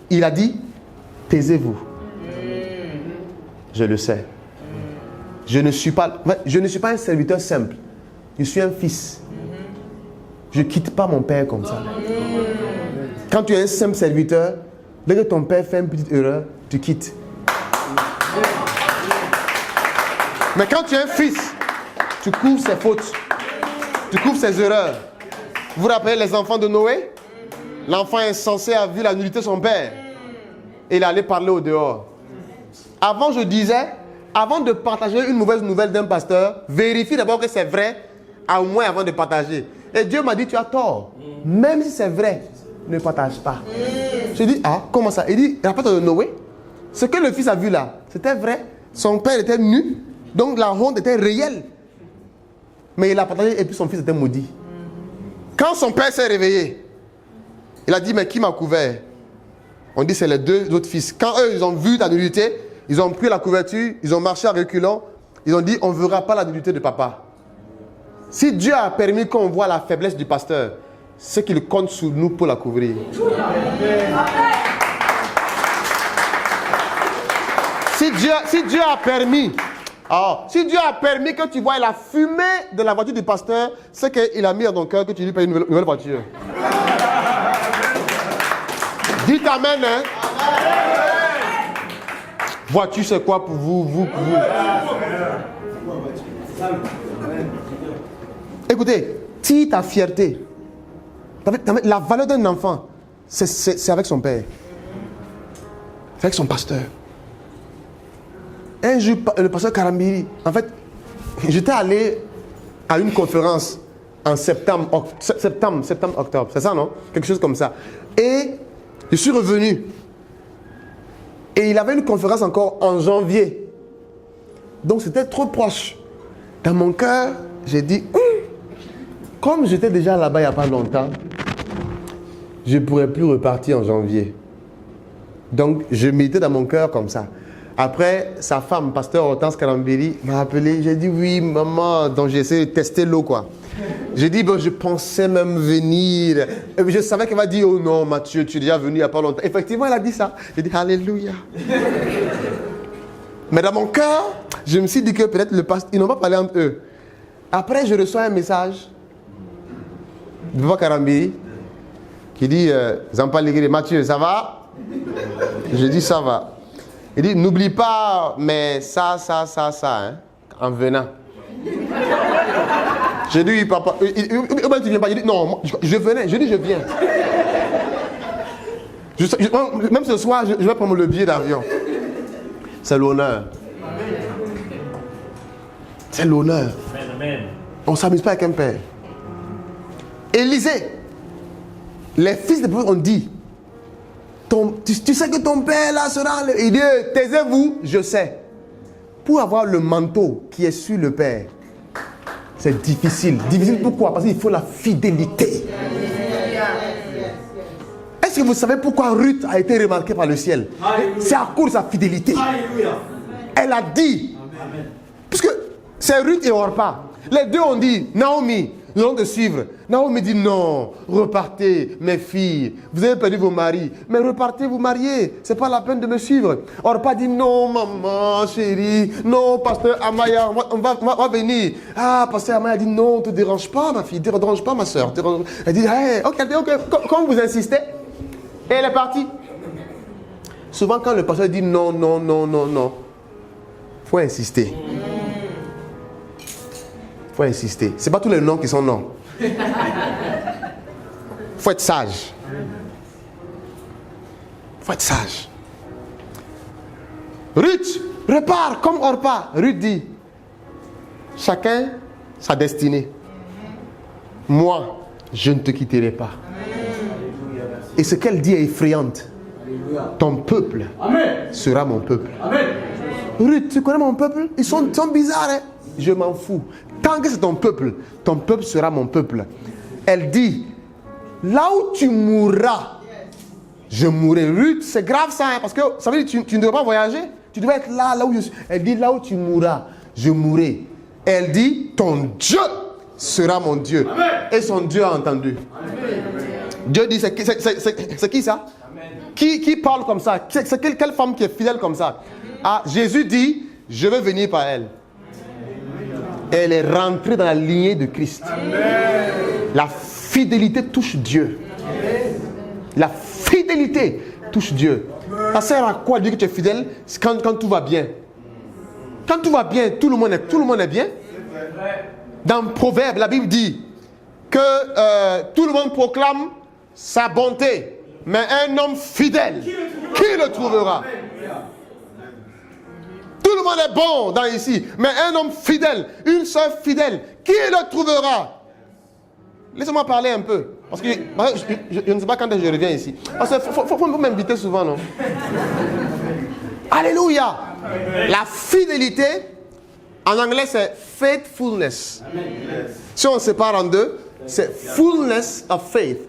il a dit, taisez-vous. Je le sais. Je ne suis pas un serviteur simple. Je suis un fils. Je ne quitte pas mon père comme ça. Quand tu es un simple serviteur, dès que ton père fait une petite erreur, tu quittes. Mais quand tu es un fils, tu couvres ses fautes. Tu couvres ses erreurs. Vous vous rappelez les enfants de Noé? L'enfant insensé a vu la nullité de son père. Et il est allé parler au dehors. Avant, je disais, avant de partager une mauvaise nouvelle d'un pasteur, vérifie d'abord que c'est vrai, au moins avant de partager. Et Dieu m'a dit, tu as tort. Même si c'est vrai, ne partage pas. Je dis, ah, comment ça? Il dit, rapport de Noé, ce que le fils a vu là, c'était vrai. Son père était nu, donc la honte était réelle. Mais il a partagé et puis son fils était maudit. Quand son père s'est réveillé, il a dit, mais qui m'a couvert? On dit, c'est les 2 autres fils. Quand eux, ils ont vu la nullité, ils ont pris la couverture, ils ont marché à reculons, ils ont dit, on ne verra pas la nullité de papa. Si Dieu a permis qu'on voit la faiblesse du pasteur, c'est qu'il compte sur nous pour la couvrir. Si Dieu a permis... si Dieu a permis que tu vois la fumée de la voiture du pasteur, c'est qu'il a mis dans ton cœur que tu lui payes une nouvelle voiture. Dites amen, hein? Voiture, c'est quoi pour vous, Écoutez, tire ta fierté. La valeur d'un enfant, c'est avec son père. C'est avec son pasteur. Un jour, le pasteur Karambiri, en fait, j'étais allé à une conférence en septembre, octobre, c'est ça, non? Quelque chose comme ça. Et je suis revenu. Et il avait une conférence encore en janvier. Donc c'était trop proche. Dans mon cœur, j'ai dit, comme j'étais déjà là-bas il n'y a pas longtemps, je ne pourrais plus repartir en janvier. Donc je méditais dans mon cœur comme ça. Après, sa femme, pasteur Hortense Karambiri, m'a appelé. J'ai dit oui, maman. Donc j'ai essayé de tester l'eau, quoi. J'ai dit, bon, je pensais même venir. Et je savais qu'elle va dire, oh non, Mathieu, tu es déjà venu il n'y a pas longtemps. Effectivement, elle a dit ça. J'ai dit, alléluia. Mais dans mon cœur, je me suis dit que peut-être le pasteur, ils n'ont pas parlé entre eux. Après, je reçois un message de Papa Karambiri qui dit, Zampal Légué, Mathieu, ça va? Je dis, ça va. Il dit, n'oublie pas, mais ça, hein, en venant. J'ai dit, papa, tu viens pas? Il dit, non, je venais, je dis, je viens. Même ce soir, je vais prendre le billet d'avion. C'est l'honneur. C'est l'honneur. On ne s'amuse pas avec un père. Élisée, les fils de prophètes ont dit, tu sais que ton père là sera... Il dit, taisez-vous, je sais. Pour avoir le manteau qui est sur le père, c'est difficile. Difficile pourquoi? Parce qu'il faut la fidélité. Est-ce que vous savez pourquoi Ruth a été remarquée par le ciel? C'est à cause de sa fidélité. Elle a dit, puisque c'est Ruth et Orpa, les deux ont dit, Naomi, nous allons te suivre. Naomi dit, non, repartez, mes filles, vous avez perdu vos maris, mais repartez vous marier, c'est pas la peine de me suivre. Orpa dit, non, maman, chérie, non, pasteur Amaya, on va venir. Ah, pasteur Amaya dit, non, ne te dérange pas, ma fille, ne te dérange pas, ma soeur. Elle dit, hey, ok, comme vous insistez, et elle est partie. Souvent, quand le pasteur dit non, non, non, non, non, il faut insister. Il faut insister. Ce n'est pas tous les noms qui sont non. Il faut être sage. Il faut être sage. Ruth repart comme Orpa. Ruth dit, chacun sa destinée. Moi, je ne te quitterai pas. Et ce qu'elle dit est effrayante. Ton peuple sera mon peuple. Ruth, tu connais mon peuple? Ils sont bizarres. Hein? Je m'en fous. Tant que c'est ton peuple sera mon peuple. Elle dit, là où tu mourras, je mourrai. Ruth, c'est grave ça, hein, parce que ça veut dire que tu ne devrais pas voyager. Tu devrais être là où je suis. Elle dit, là où tu mourras, je mourrai. Elle dit, ton Dieu sera mon Dieu. Amen. Et son Dieu a entendu. Amen. Dieu dit, c'est qui ça? Amen. Qui parle comme ça? C'est quelle femme qui est fidèle comme ça? Ah, Jésus dit, je vais venir par elle. Elle est rentrée dans la lignée de Christ. Amen. La fidélité touche Dieu. Amen. La fidélité touche Dieu. Ça sert à quoi de dire que tu es fidèle quand tout va bien? Quand tout va bien, tout le monde est bien. Dans Proverbe, la Bible dit que tout le monde proclame sa bonté. Mais un homme fidèle, qui le trouvera? Tout le monde est bon dans ici, mais un homme fidèle, une sœur fidèle, qui le trouvera? Laissez-moi parler un peu. Parce que je ne sais pas quand je reviens ici. Parce qu'il faut m'inviter souvent, non? Alléluia! La fidélité, en anglais, c'est faithfulness. Si on sépare en deux, c'est fullness of faith.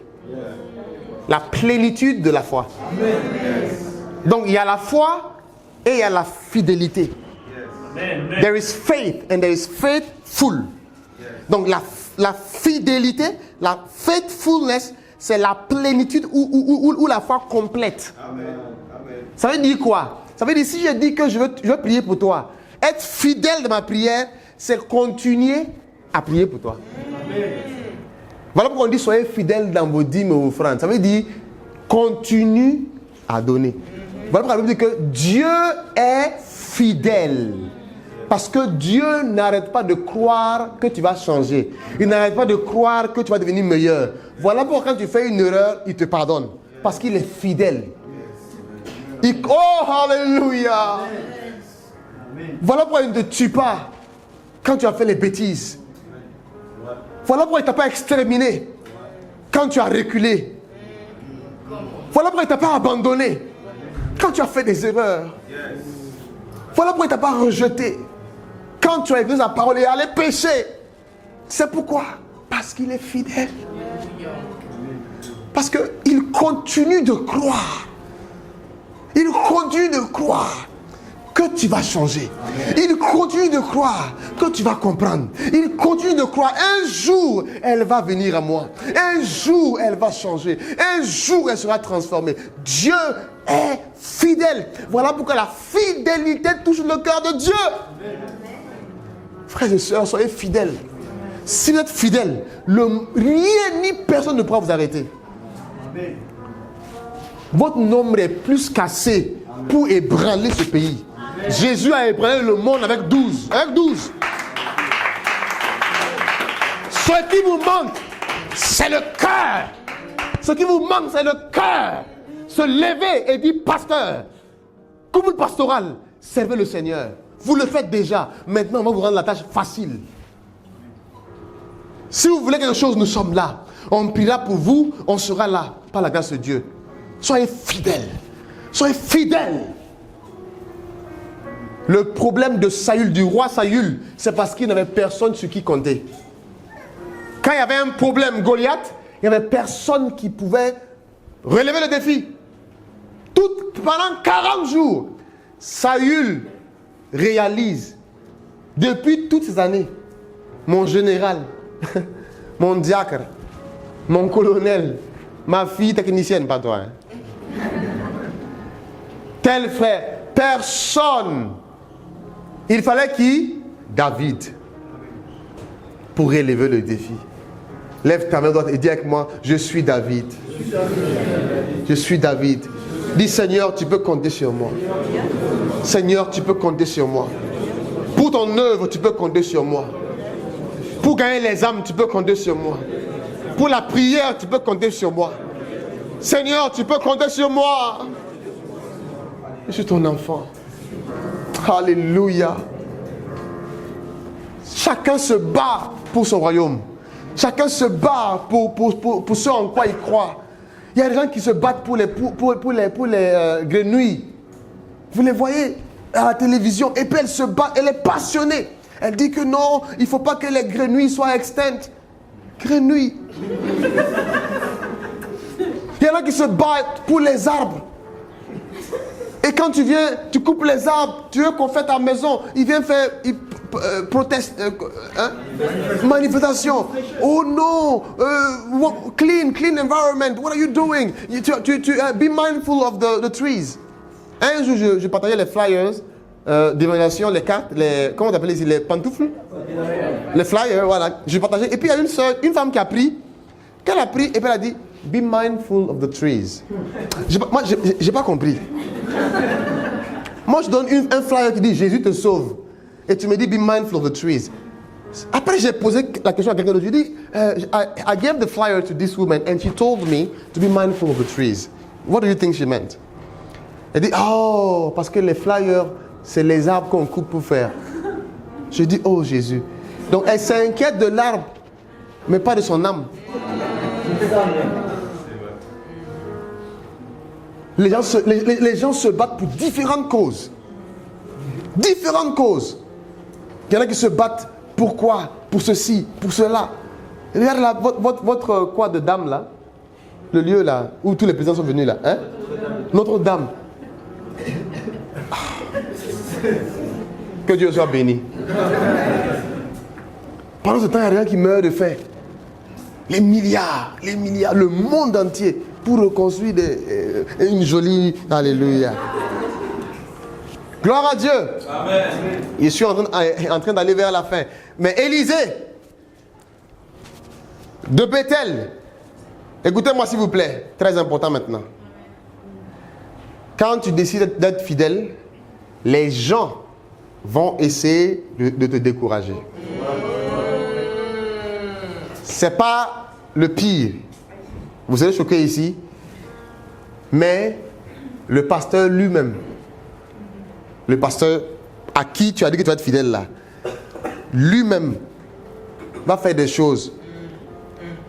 La plénitude de la foi. Donc, il y a la foi et il y a la fidélité. There is faith and there is faithful. Donc, la fidélité, la faithfulness, c'est la plénitude ou la foi complète. Ça veut dire quoi? Ça veut dire, si je dis que je veux prier pour toi, être fidèle de ma prière, c'est continuer à prier pour toi. Voilà pourquoi on dit soyez fidèles dans vos dîmes et vos offrandes. Ça veut dire continue à donner. Voilà pourquoi la Bible dit que Dieu est fidèle. Parce que Dieu n'arrête pas de croire que tu vas changer. Il n'arrête pas de croire que tu vas devenir meilleur. Voilà pourquoi quand tu fais une erreur, il te pardonne. Parce qu'il est fidèle. Oh, alléluia! Voilà pourquoi il ne te tue pas quand tu as fait les bêtises. Voilà pourquoi il ne t'a pas exterminé quand tu as reculé. Voilà pourquoi il ne t'a pas abandonné quand tu as fait des erreurs. Voilà pourquoi il ne t'a pas rejeté quand tu as écouté sa parole et allé pécher. C'est pourquoi? Parce qu'il est fidèle. Parce qu'il continue de croire. Il continue de croire que tu vas changer. Il continue de croire que tu vas comprendre. Il continue de croire. Un jour, elle va venir à moi. Un jour, elle va changer. Un jour, elle sera transformée. Dieu est fidèle. Voilà pourquoi la fidélité touche le cœur de Dieu. Frères et sœurs, soyez fidèles. Si vous êtes fidèles, rien ni personne ne pourra vous arrêter. Votre nombre est plus qu'assez pour ébranler ce pays. Jésus a ébranlé le monde avec 12. Avec 12. Ce qui vous manque, c'est le cœur. Ce qui vous manque, c'est le cœur. se lever et dire, pasteur, couple pastoral, servez le Seigneur. Vous le faites déjà. Maintenant, on va vous rendre la tâche facile. Si vous voulez quelque chose, nous sommes là. On priera pour vous, on sera là, par la grâce de Dieu. Soyez fidèles. Soyez fidèles. Le problème de Saül, du roi Saül, c'est parce qu'il n'avait personne sur qui compter. Quand il y avait un problème, Goliath, il n'y avait personne qui pouvait relever le défi. Pendant 40 jours, Saül réalise, depuis toutes ces années, mon général, mon diacre, mon colonel, ma fille technicienne, pas toi. Tel frère, personne. Il fallait qui? David. Pour relever le défi. Lève ta main droite et dis avec moi, je suis David. Je suis David. Dis Seigneur, tu peux compter sur moi. Seigneur, tu peux compter sur moi. Pour ton œuvre, tu peux compter sur moi. Pour gagner les âmes, tu peux compter sur moi. Pour la prière, tu peux compter sur moi. Seigneur, tu peux compter sur moi. Je suis ton enfant. Alléluia. Chacun se bat pour son royaume. Chacun se bat pour ce en quoi il croit. Il y a des gens qui se battent pour les grenouilles. Vous les voyez à la télévision. Et puis elle se bat, elle est passionnée. Elle dit que non, il ne faut pas que les grenouilles soient extinctes. Grenouilles. Il y en a qui se battent pour les arbres. Et quand tu viens, tu coupes les arbres, tu veux qu'on fasse ta maison, il vient faire proteste, manifestation. Oh non, clean environment, what are you doing? Be mindful of the trees. Un jour, je partageais les flyers d'évaluation, les cartes, comment on appelle ici, les pantoufles? Les flyers, voilà. Je partageais. Et puis il y a une femme qui a pris, qu'elle a pris, et puis elle a dit, be mindful of the trees. Moi, j'ai pas compris. Moi, je donne un flyer qui dit Jésus te sauve. Et tu me dis be mindful of the trees. Après, j'ai posé la question à quelqu'un d'autre. Je dis I gave the flyer to this woman and she told me to be mindful of the trees. What do you think she meant? Elle dit oh, parce que les flyers, c'est les arbres qu'on coupe pour faire. Je dis oh Jésus. Donc elle s'inquiète de l'arbre, mais pas de son âme. Les gens se battent pour différentes causes. Différentes causes. Il y en a qui se battent pour quoi? Pour ceci, pour cela. Regarde là, votre quoi de dame là, le lieu là, où tous les présidents sont venus là. Hein? Notre-Dame. Ah. Que Dieu soit béni. Pendant ce temps, il n'y a rien qui meurt de faim. Les milliards, le monde entier pour reconstruire une jolie... Alléluia. Gloire à Dieu. Amen. Je suis en train d'aller vers la fin. Mais Élisée, de Bethel, écoutez-moi s'il vous plaît, très important maintenant. Quand tu décides d'être fidèle, les gens vont essayer de te décourager. C'est pas le pire. Vous serez choqués ici. Mais le pasteur lui-même, le pasteur à qui tu as dit que tu vas être fidèle là, lui-même va faire des choses.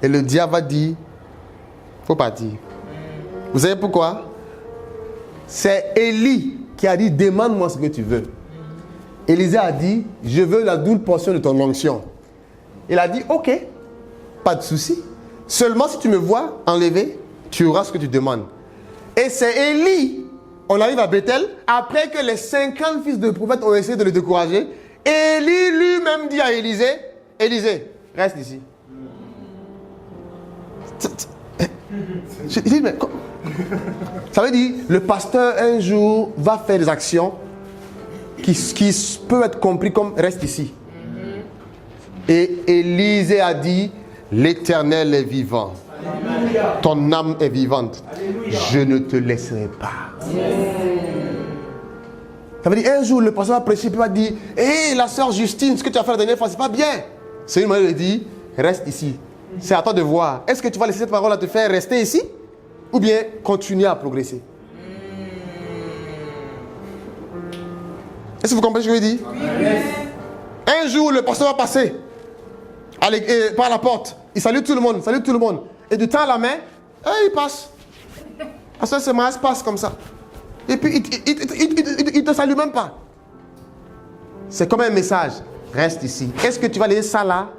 Et le diable va dire, faut partir. Vous savez pourquoi? C'est Élie qui a dit, demande-moi ce que tu veux. Élisée a dit, je veux la double portion de ton onction. Il a dit, ok, pas de souci. Seulement si tu me vois enlever, tu auras ce que tu demandes. Et c'est Élie, on arrive à Bethel, après que les 50 fils de prophètes ont essayé de le décourager, Élie lui-même dit à Élisée, Élisée, reste ici. Je dis, mais ça veut dire, le pasteur un jour va faire des actions qui peuvent être compris comme reste ici. Et Élisée a dit, l'Éternel est vivant. Alléluia. Ton âme est vivante. Alléluia. Je ne te laisserai pas. Ça veut dire, un jour, le pasteur va prêcher, puis va dire, hé, la sœur Justine, ce que tu as fait la dernière fois, c'est pas bien. C'est une manière de dire, reste ici. C'est à toi de voir. Est-ce que tu vas laisser cette parole à te faire rester ici? ou bien continuer à progresser. Est-ce que vous comprenez ce que je veux dire? Un jour, le pasteur va passer par la porte. Il salue tout le monde, Et du temps à la main, il passe. Pasteur Semaïas passe comme ça. Et puis, il ne te salue même pas. C'est comme un message. Reste ici. Est-ce que tu vas laisser ça là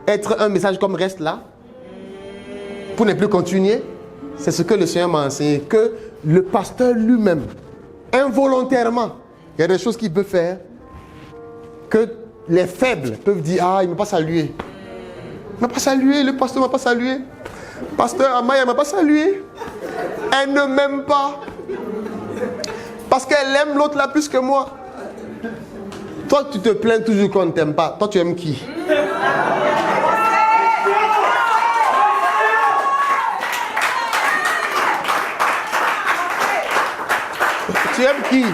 être un message comme reste là? Pour ne plus continuer? C'est ce que le Seigneur m'a enseigné. Que le pasteur lui-même, involontairement, il y a des choses qu'il peut faire que les faibles peuvent dire, ah, il ne m'a pas salué. Il ne m'a pas salué, le pasteur ne m'a pas salué. Pasteur Amaya ne m'a pas salué. Elle ne m'aime pas. Parce qu'elle aime l'autre là plus que moi. Toi, tu te plains toujours qu'on ne t'aime pas. Toi, tu aimes qui? Tu aimes qui?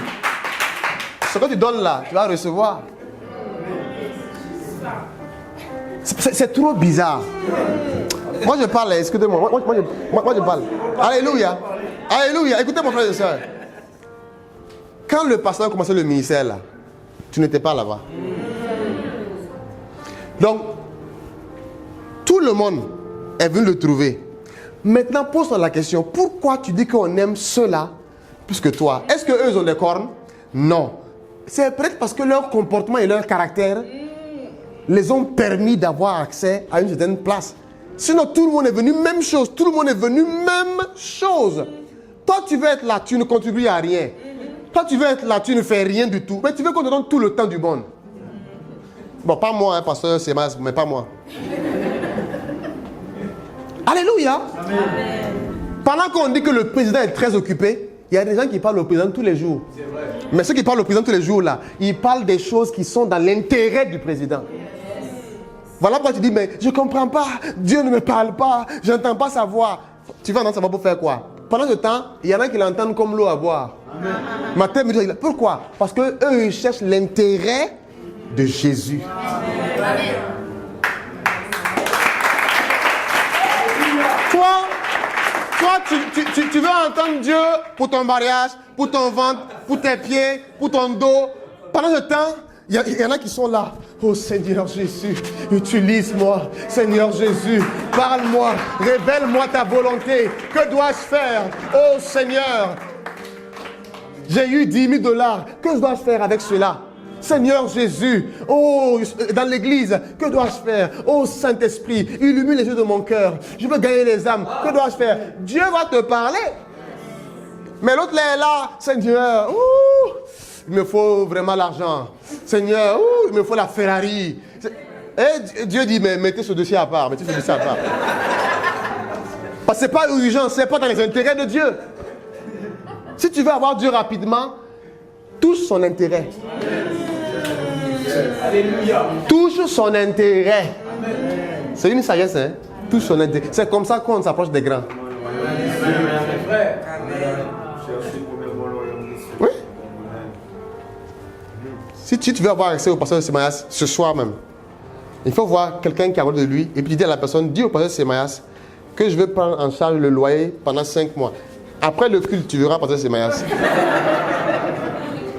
Ce que tu donnes là, tu vas recevoir. C'est trop bizarre. Moi je parle, excusez-moi. Moi je parle. Alléluia. Alléluia. Écoutez mon frère et soeur. Quand le pasteur a commencé le ministère là, tu n'étais pas là-bas. Donc, tout le monde est venu le trouver. Maintenant, pose-toi la question. Pourquoi tu dis qu'on aime ceux-là plus que toi? Est-ce qu'eux ils ont des cornes? Non. C'est peut-être parce que leur comportement et leur caractère les ont permis d'avoir accès à une certaine place. Sinon, tout le monde est venu même chose. Tout le monde est venu même chose. Toi, tu veux être là, tu ne contribues à rien. Toi, tu veux être là, tu ne fais rien du tout. Mais tu veux qu'on te donne tout le temps du monde. Bon, pas moi, hein, pasteur Semaïas, mais pas moi. Alléluia. Amen. Pendant qu'on dit que le président est très occupé, il y a des gens qui parlent au président tous les jours. C'est vrai. Mais ceux qui parlent au président tous les jours, là, ils parlent des choses qui sont dans l'intérêt du président. Voilà pourquoi tu dis, mais je ne comprends pas, Dieu ne me parle pas, je n'entends pas sa voix. Tu vas entendre sa voix pour faire quoi? Pendant ce temps, il y en a qui l'entendent comme l'eau à boire. Matin, me dit, pourquoi? Parce qu'eux, ils cherchent l'intérêt de Jésus. Amen. Toi, tu veux entendre Dieu pour ton mariage, pour ton ventre, pour tes pieds, pour ton dos. Pendant ce temps, il y en a qui sont là. Oh Seigneur Jésus, utilise-moi. Seigneur Jésus, parle-moi, révèle-moi ta volonté. Que dois-je faire? Oh Seigneur, j'ai eu 10 000 $. Que dois-je faire avec cela? Seigneur Jésus, oh, dans l'église, que dois-je faire? Oh Saint-Esprit, illumine les yeux de mon cœur. Je veux gagner les âmes. Que dois-je faire? Dieu va te parler. Mais l'autre là est là, Seigneur, il me faut vraiment l'argent. Seigneur, il me faut la Ferrari. Et Dieu dit, mais mettez ce dossier à part. Mettez ce dossier à part. Parce que ce n'est pas urgent, ce n'est pas dans les intérêts de Dieu. Si tu veux avoir Dieu rapidement, touche son intérêt. Alléluia. Touche son intérêt. C'est une sagesse, hein? Touche son intérêt. C'est comme ça qu'on s'approche des grands. Oui. Si tu veux avoir accès au pasteur Semaïas ce soir même, il faut voir quelqu'un qui a parlé de lui et puis dire à la personne, dis au pasteur Semaïas que je vais prendre en charge le loyer pendant 5 mois. Après le culte, tu verras pasteur Semaïas.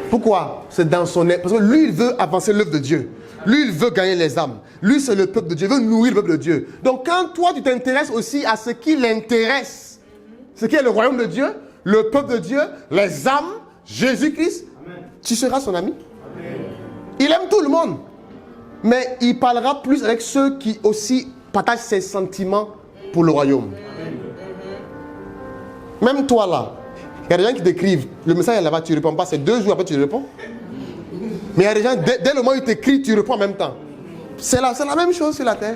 Pourquoi? C'est dans son... Parce que lui, il veut avancer l'œuvre de Dieu. Lui, il veut gagner les âmes. Lui, c'est le peuple de Dieu. Il veut nourrir le peuple de Dieu. Donc, quand toi, tu t'intéresses aussi à ce qui l'intéresse, ce qui est le royaume de Dieu, le peuple de Dieu, les âmes, Jésus-Christ, tu seras son ami. Amen. Il aime tout le monde. Mais il parlera plus avec ceux qui aussi partagent ses sentiments pour le royaume. Même toi, là, il y a des gens qui t'écrivent, le message est là-bas, tu ne réponds pas, c'est 2 jours après tu réponds. Mais il y a des gens, dès le moment où ils t'écrivent, tu réponds en même temps. C'est la même chose sur la terre.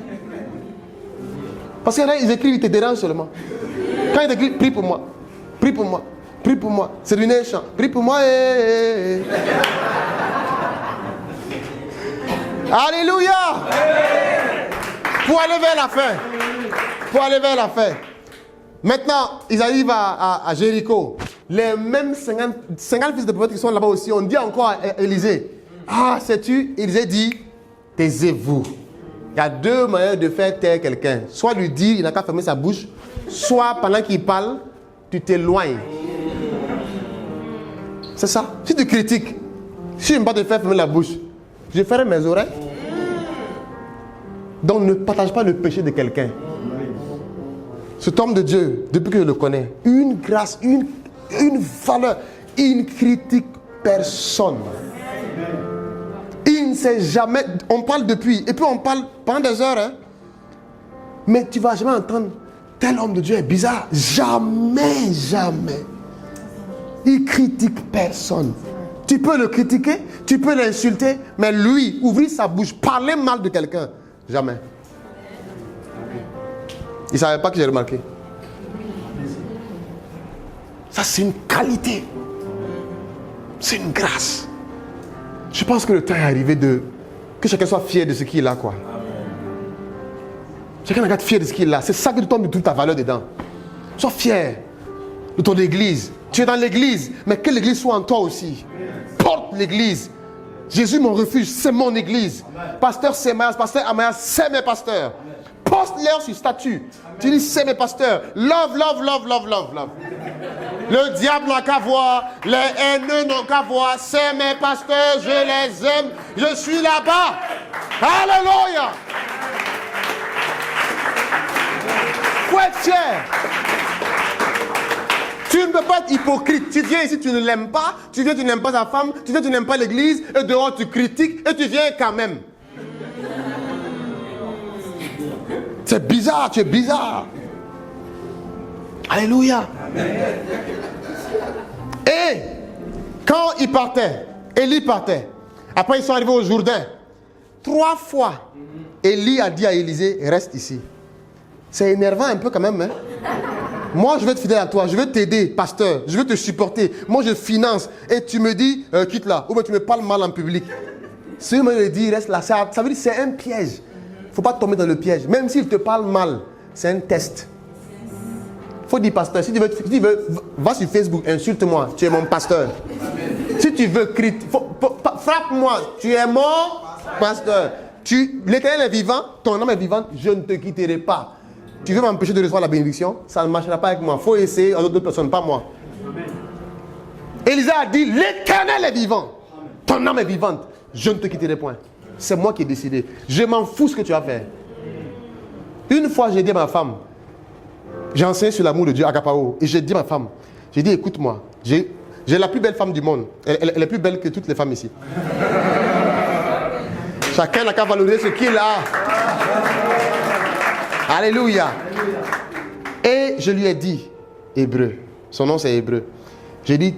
Parce qu'il y en a, ils écrivent, ils te dérangent seulement. Quand ils t'écrivent, prie pour moi, prie pour moi, prie pour moi. C'est du nez chant, prie pour moi. Alléluia. Pour aller vers la fin. Pour aller vers la fin. Maintenant, ils arrivent à Jéricho. Les mêmes 50 fils de prophètes qui sont là-bas aussi, on dit encore à Élisée, ah, sais-tu, Élisée dit, taisez-vous. Il y a 2 manières de faire taire quelqu'un. Soit lui dire, il n'a qu'à fermer sa bouche, soit pendant qu'il parle, tu t'éloignes. C'est ça. Si tu critiques, si je n'aime pas te faire fermer la bouche, je ferai mes oreilles. Donc ne partage pas le péché de quelqu'un. Cet homme de Dieu, depuis que je le connais, une grâce, une valeur, il ne critique personne. Il ne sait jamais, on parle depuis, et puis on parle pendant des heures, hein. Mais tu ne vas jamais entendre, tel homme de Dieu est bizarre. Jamais, jamais. Il critique personne. Tu peux le critiquer, tu peux l'insulter, mais lui, ouvrir sa bouche, parler mal de quelqu'un, jamais. Il ne savait pas que j'ai remarqué. Ça, c'est une qualité. C'est une grâce. Je pense que le temps est arrivé que chacun soit fier de ce qu'il a, quoi. Chacun doit être fier de ce qu'il a. C'est ça que tu tombes de toute ta valeur dedans. Sois fier de ton église. Tu es dans l'église, mais que l'église soit en toi aussi. Porte l'église. Jésus, mon refuge, c'est mon église. Pasteur Semayas, pasteur Amayas, c'est mes pasteurs. Poste-leur sur statut. Tu dis, c'est mes pasteurs. Love, love, love, love, love, love. Le diable n'a qu'à voir, les haineux n'ont qu'à voir. C'est mes pasteurs, je les aime. Je suis là-bas. Alléluia. Faut être fier. Tu ne peux pas être hypocrite. Tu viens ici, tu ne l'aimes pas. Tu viens, tu n'aimes pas sa femme. Tu viens, tu n'aimes pas l'église. Et dehors, tu critiques. Et tu viens quand même. C'est bizarre, tu es bizarre. Alléluia. Et quand il partait, Élie partait. Après, ils sont arrivés au Jourdain. 3 fois, Élie a dit à Élisée, reste ici. C'est énervant un peu quand même. Hein? Moi, je vais être fidèle à toi. Je vais t'aider, pasteur. Je vais te supporter. Moi, je finance. Et tu me dis, quitte là. Ou bien tu me parles mal en public. Si je me dis, reste là. Ça veut dire que c'est un piège. Il ne faut pas tomber dans le piège. Même s'il te parle mal, c'est un test. Il faut dire, pasteur, si tu veux, va sur Facebook, insulte-moi. Tu es mon pasteur. Si tu veux, frappe-moi. Tu es mon pasteur. L'Éternel est vivant, ton âme est vivante, je ne te quitterai pas. Tu veux m'empêcher de recevoir la bénédiction? Ça ne marchera pas avec moi. Il faut essayer avec d'autres personnes, pas moi. Élisée a dit, l'Éternel est vivant. Ton âme est vivante. Je ne te quitterai point. C'est moi qui ai décidé. Je m'en fous ce que tu vas faire. Une fois, j'ai dit à ma femme, j'ai enseigné sur l'amour de Dieu à Agapao. Et j'ai dit à ma femme, j'ai dit, écoute-moi, j'ai la plus belle femme du monde. Elle est plus belle que toutes les femmes ici. Chacun n'a qu'à valoriser ce qu'il a. Alléluia. Et je lui ai dit, Hébreu, son nom c'est Hébreu. J'ai dit,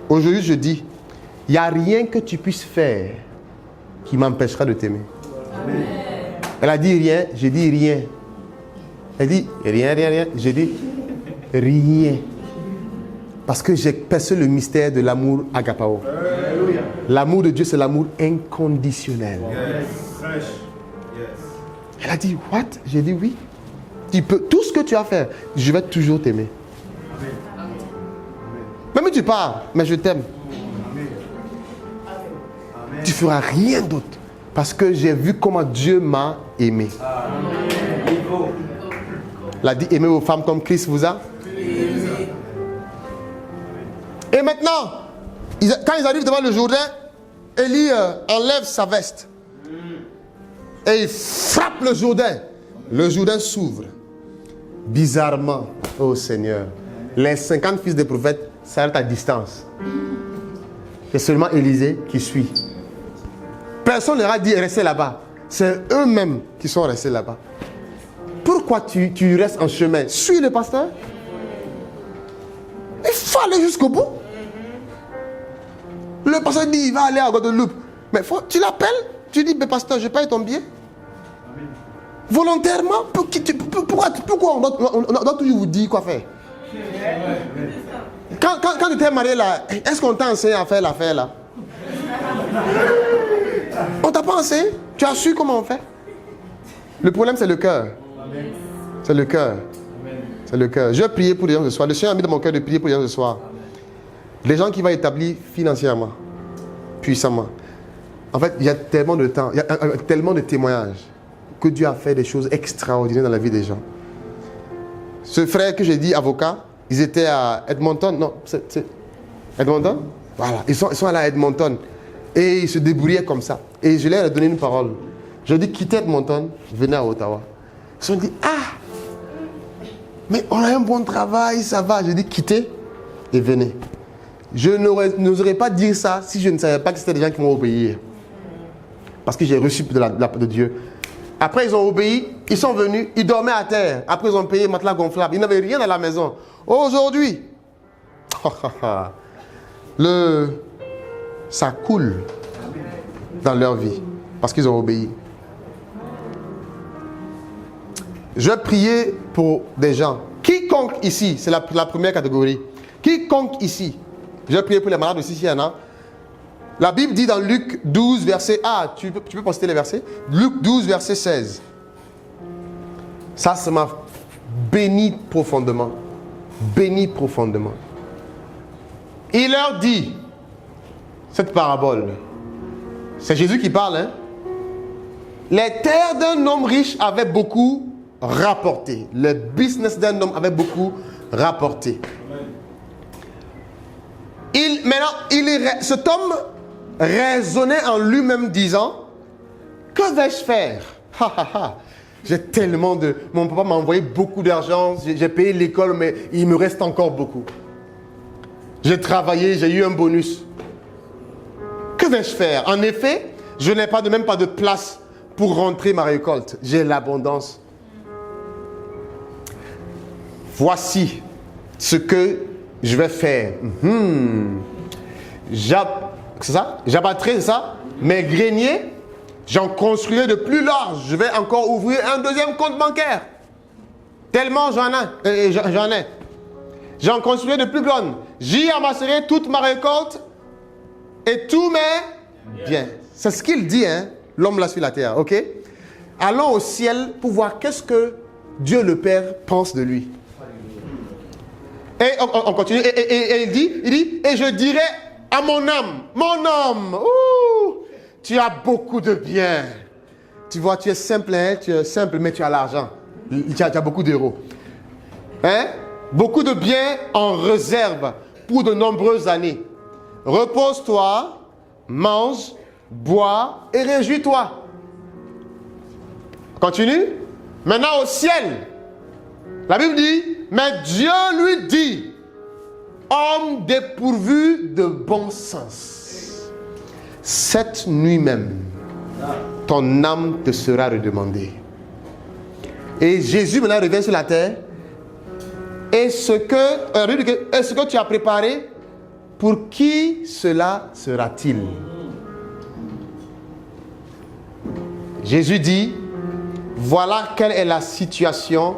aujourd'hui je dis, il n'y a rien que tu puisses faire qui m'empêchera de t'aimer. Elle a dit rien, j'ai dit rien. Elle dit rien, rien, rien. J'ai dit rien. Parce que j'ai percé le mystère de l'amour agapao. L'amour de Dieu, c'est l'amour inconditionnel. Elle a dit, what? J'ai dit oui. Tu peux, tout ce que tu as fait, je vais toujours t'aimer. Même si tu pars, mais je t'aime. Tu ne feras rien d'autre. Parce que j'ai vu comment Dieu m'a aimé. Il a dit, aimez vos femmes comme Christ vous a. Et maintenant, quand ils arrivent devant le Jourdain, Élie enlève sa veste. Et il frappe le Jourdain. Le Jourdain s'ouvre. Bizarrement, oh Seigneur, les 50 fils des prophètes s'arrêtent à distance. C'est seulement Élisée qui suit. Personne ne leur a dit rester là-bas. C'est eux-mêmes qui sont restés là-bas. Pourquoi tu restes en chemin? Suis le pasteur. Il faut aller jusqu'au bout. Le pasteur dit il va aller à Guadeloupe. Mais tu l'appelles, tu dis, mais pasteur, je paye ton billet. Volontairement, pourquoi on doit toujours vous dire quoi faire? Quand tu t'es marié là, est-ce qu'on t'a enseigné à faire l'affaire là? On t'a pas enseigné? Tu as su comment on fait? Le problème c'est le cœur. C'est le cœur. C'est le cœur. Je vais prier pour les gens ce soir. Le Seigneur a mis dans mon cœur de prier pour les gens ce soir. Les gens qui vont établir financièrement, puissamment. En fait, il y a tellement de temps, il y a tellement de témoignages que Dieu a fait des choses extraordinaires dans la vie des gens. Ce frère que j'ai dit, avocat, Ils étaient à Edmonton. Non, c'est Edmonton? Voilà, ils sont allés à Edmonton. Et ils se débrouillaient comme ça. Et je leur ai donné une parole. Je leur ai dit, quittez Edmonton, venez à Ottawa. Ils se sont dit, ah, mais on a un bon travail, ça va. J'ai dit, quittez et venez. Je n'oserais pas dire ça si je ne savais pas que c'était des gens qui vont obéir. Parce que j'ai reçu de la part de Dieu. Après, ils ont obéi, ils sont venus, ils dormaient à terre. Après, ils ont payé matelas gonflable. Ils n'avaient rien à la maison. Aujourd'hui, ça coule dans leur vie parce qu'ils ont obéi. Je vais prier pour des gens. Quiconque ici, c'est la première catégorie. Quiconque ici, je vais prier pour les malades aussi s'il y en a. La Bible dit dans Luc 12, verset... Ah, tu peux poster les versets? Luc 12, verset 16. Ça m'a béni profondément. Béni profondément. Il leur dit, cette parabole, c'est Jésus qui parle, hein? Les terres d'un homme riche avaient beaucoup rapporté. Le business d'un homme avait beaucoup rapporté. Cet homme raisonnait en lui-même disant, que vais-je faire? J'ai tellement de... Mon papa m'a envoyé beaucoup d'argent, j'ai payé l'école, mais il me reste encore beaucoup. J'ai travaillé, j'ai eu un bonus. Que vais-je faire? En effet, je n'ai même pas de place pour rentrer ma récolte. J'ai l'abondance. Voici ce que je vais faire. C'est ça? J'abattrai, c'est ça? Mes greniers, j'en construirai de plus large. Je vais encore ouvrir un deuxième compte bancaire. Tellement j'en ai. J'en construirai de plus grandes. J'y amasserai toute ma récolte et tous mes biens. C'est ce qu'il dit, hein? L'homme là sur la terre, ok? Allons au ciel pour voir qu'est-ce que Dieu le Père pense de lui. Et on continue. Et il dit, et je dirai à mon âme, tu as beaucoup de biens. Tu vois, tu es simple, hein? Tu es simple, mais tu as l'argent. Tu as beaucoup d'euros. Hein? Beaucoup de biens en réserve pour de nombreuses années. Repose-toi, mange, bois et réjouis-toi. Continue. Maintenant au ciel. La Bible dit, mais Dieu lui dit, homme dépourvu de bon sens, cette nuit même, ton âme te sera redemandée. Et Jésus maintenant revient sur la terre. Et ce que tu as préparé, pour qui cela sera-t-il? Jésus dit, voilà quelle est la situation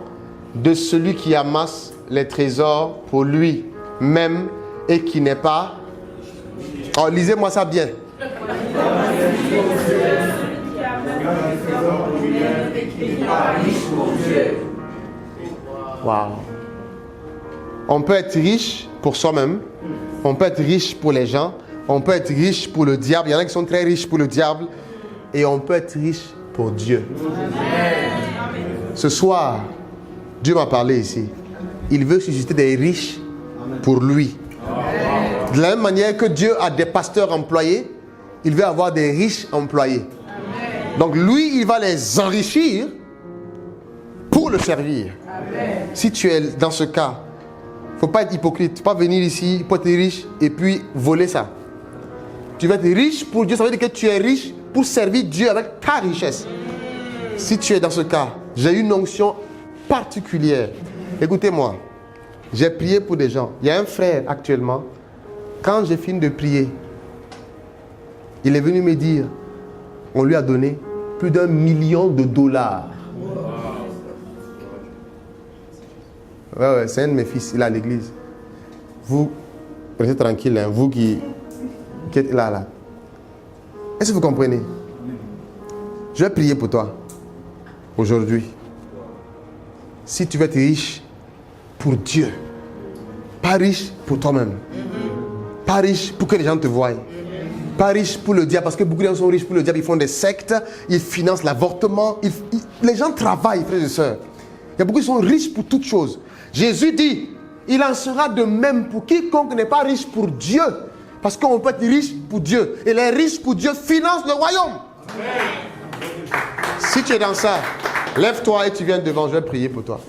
de celui qui amasse les trésors pour lui-même et qui n'est pas... Oh, lisez-moi ça bien. Wow. On peut être riche pour soi-même, on peut être riche pour les gens, on peut être riche pour le diable. Il y en a qui sont très riches pour le diable, et on peut être riche pour Dieu. Ce soir, Dieu m'a parlé ici. Il veut susciter des riches pour lui. De la même manière que Dieu a des pasteurs employés, il veut avoir des riches employés. Donc lui, il va les enrichir pour le servir. Si tu es dans ce cas, il ne faut pas être hypocrite. Il ne faut pas venir ici pour être riche et puis voler ça. Tu vas être riche pour Dieu, ça veut dire que tu es riche pour servir Dieu avec ta richesse. Si tu es dans ce cas, j'ai une onction particulière. Écoutez-moi, j'ai prié pour des gens. Il y a un frère actuellement, quand j'ai fini de prier, il est venu me dire, on lui a donné plus d'1 million de dollars. Ouais, c'est un de mes fils, il est à l'église. Vous, restez tranquille, hein, vous qui êtes là. Est-ce que vous comprenez? Je vais prier pour toi, aujourd'hui. Si tu veux être riche pour Dieu, pas riche pour toi-même, pas riche pour que les gens te voient, pas riche pour le diable, parce que beaucoup de gens sont riches pour le diable, ils font des sectes, ils financent l'avortement, les gens travaillent, frères et sœurs. Il y a beaucoup qui sont riches pour toutes choses. Jésus dit, il en sera de même pour quiconque n'est pas riche pour Dieu. Parce qu'on peut être riche pour Dieu. Et les riches pour Dieu financent le royaume. Si tu es dans ça, lève-toi et tu viens devant, je vais prier pour toi.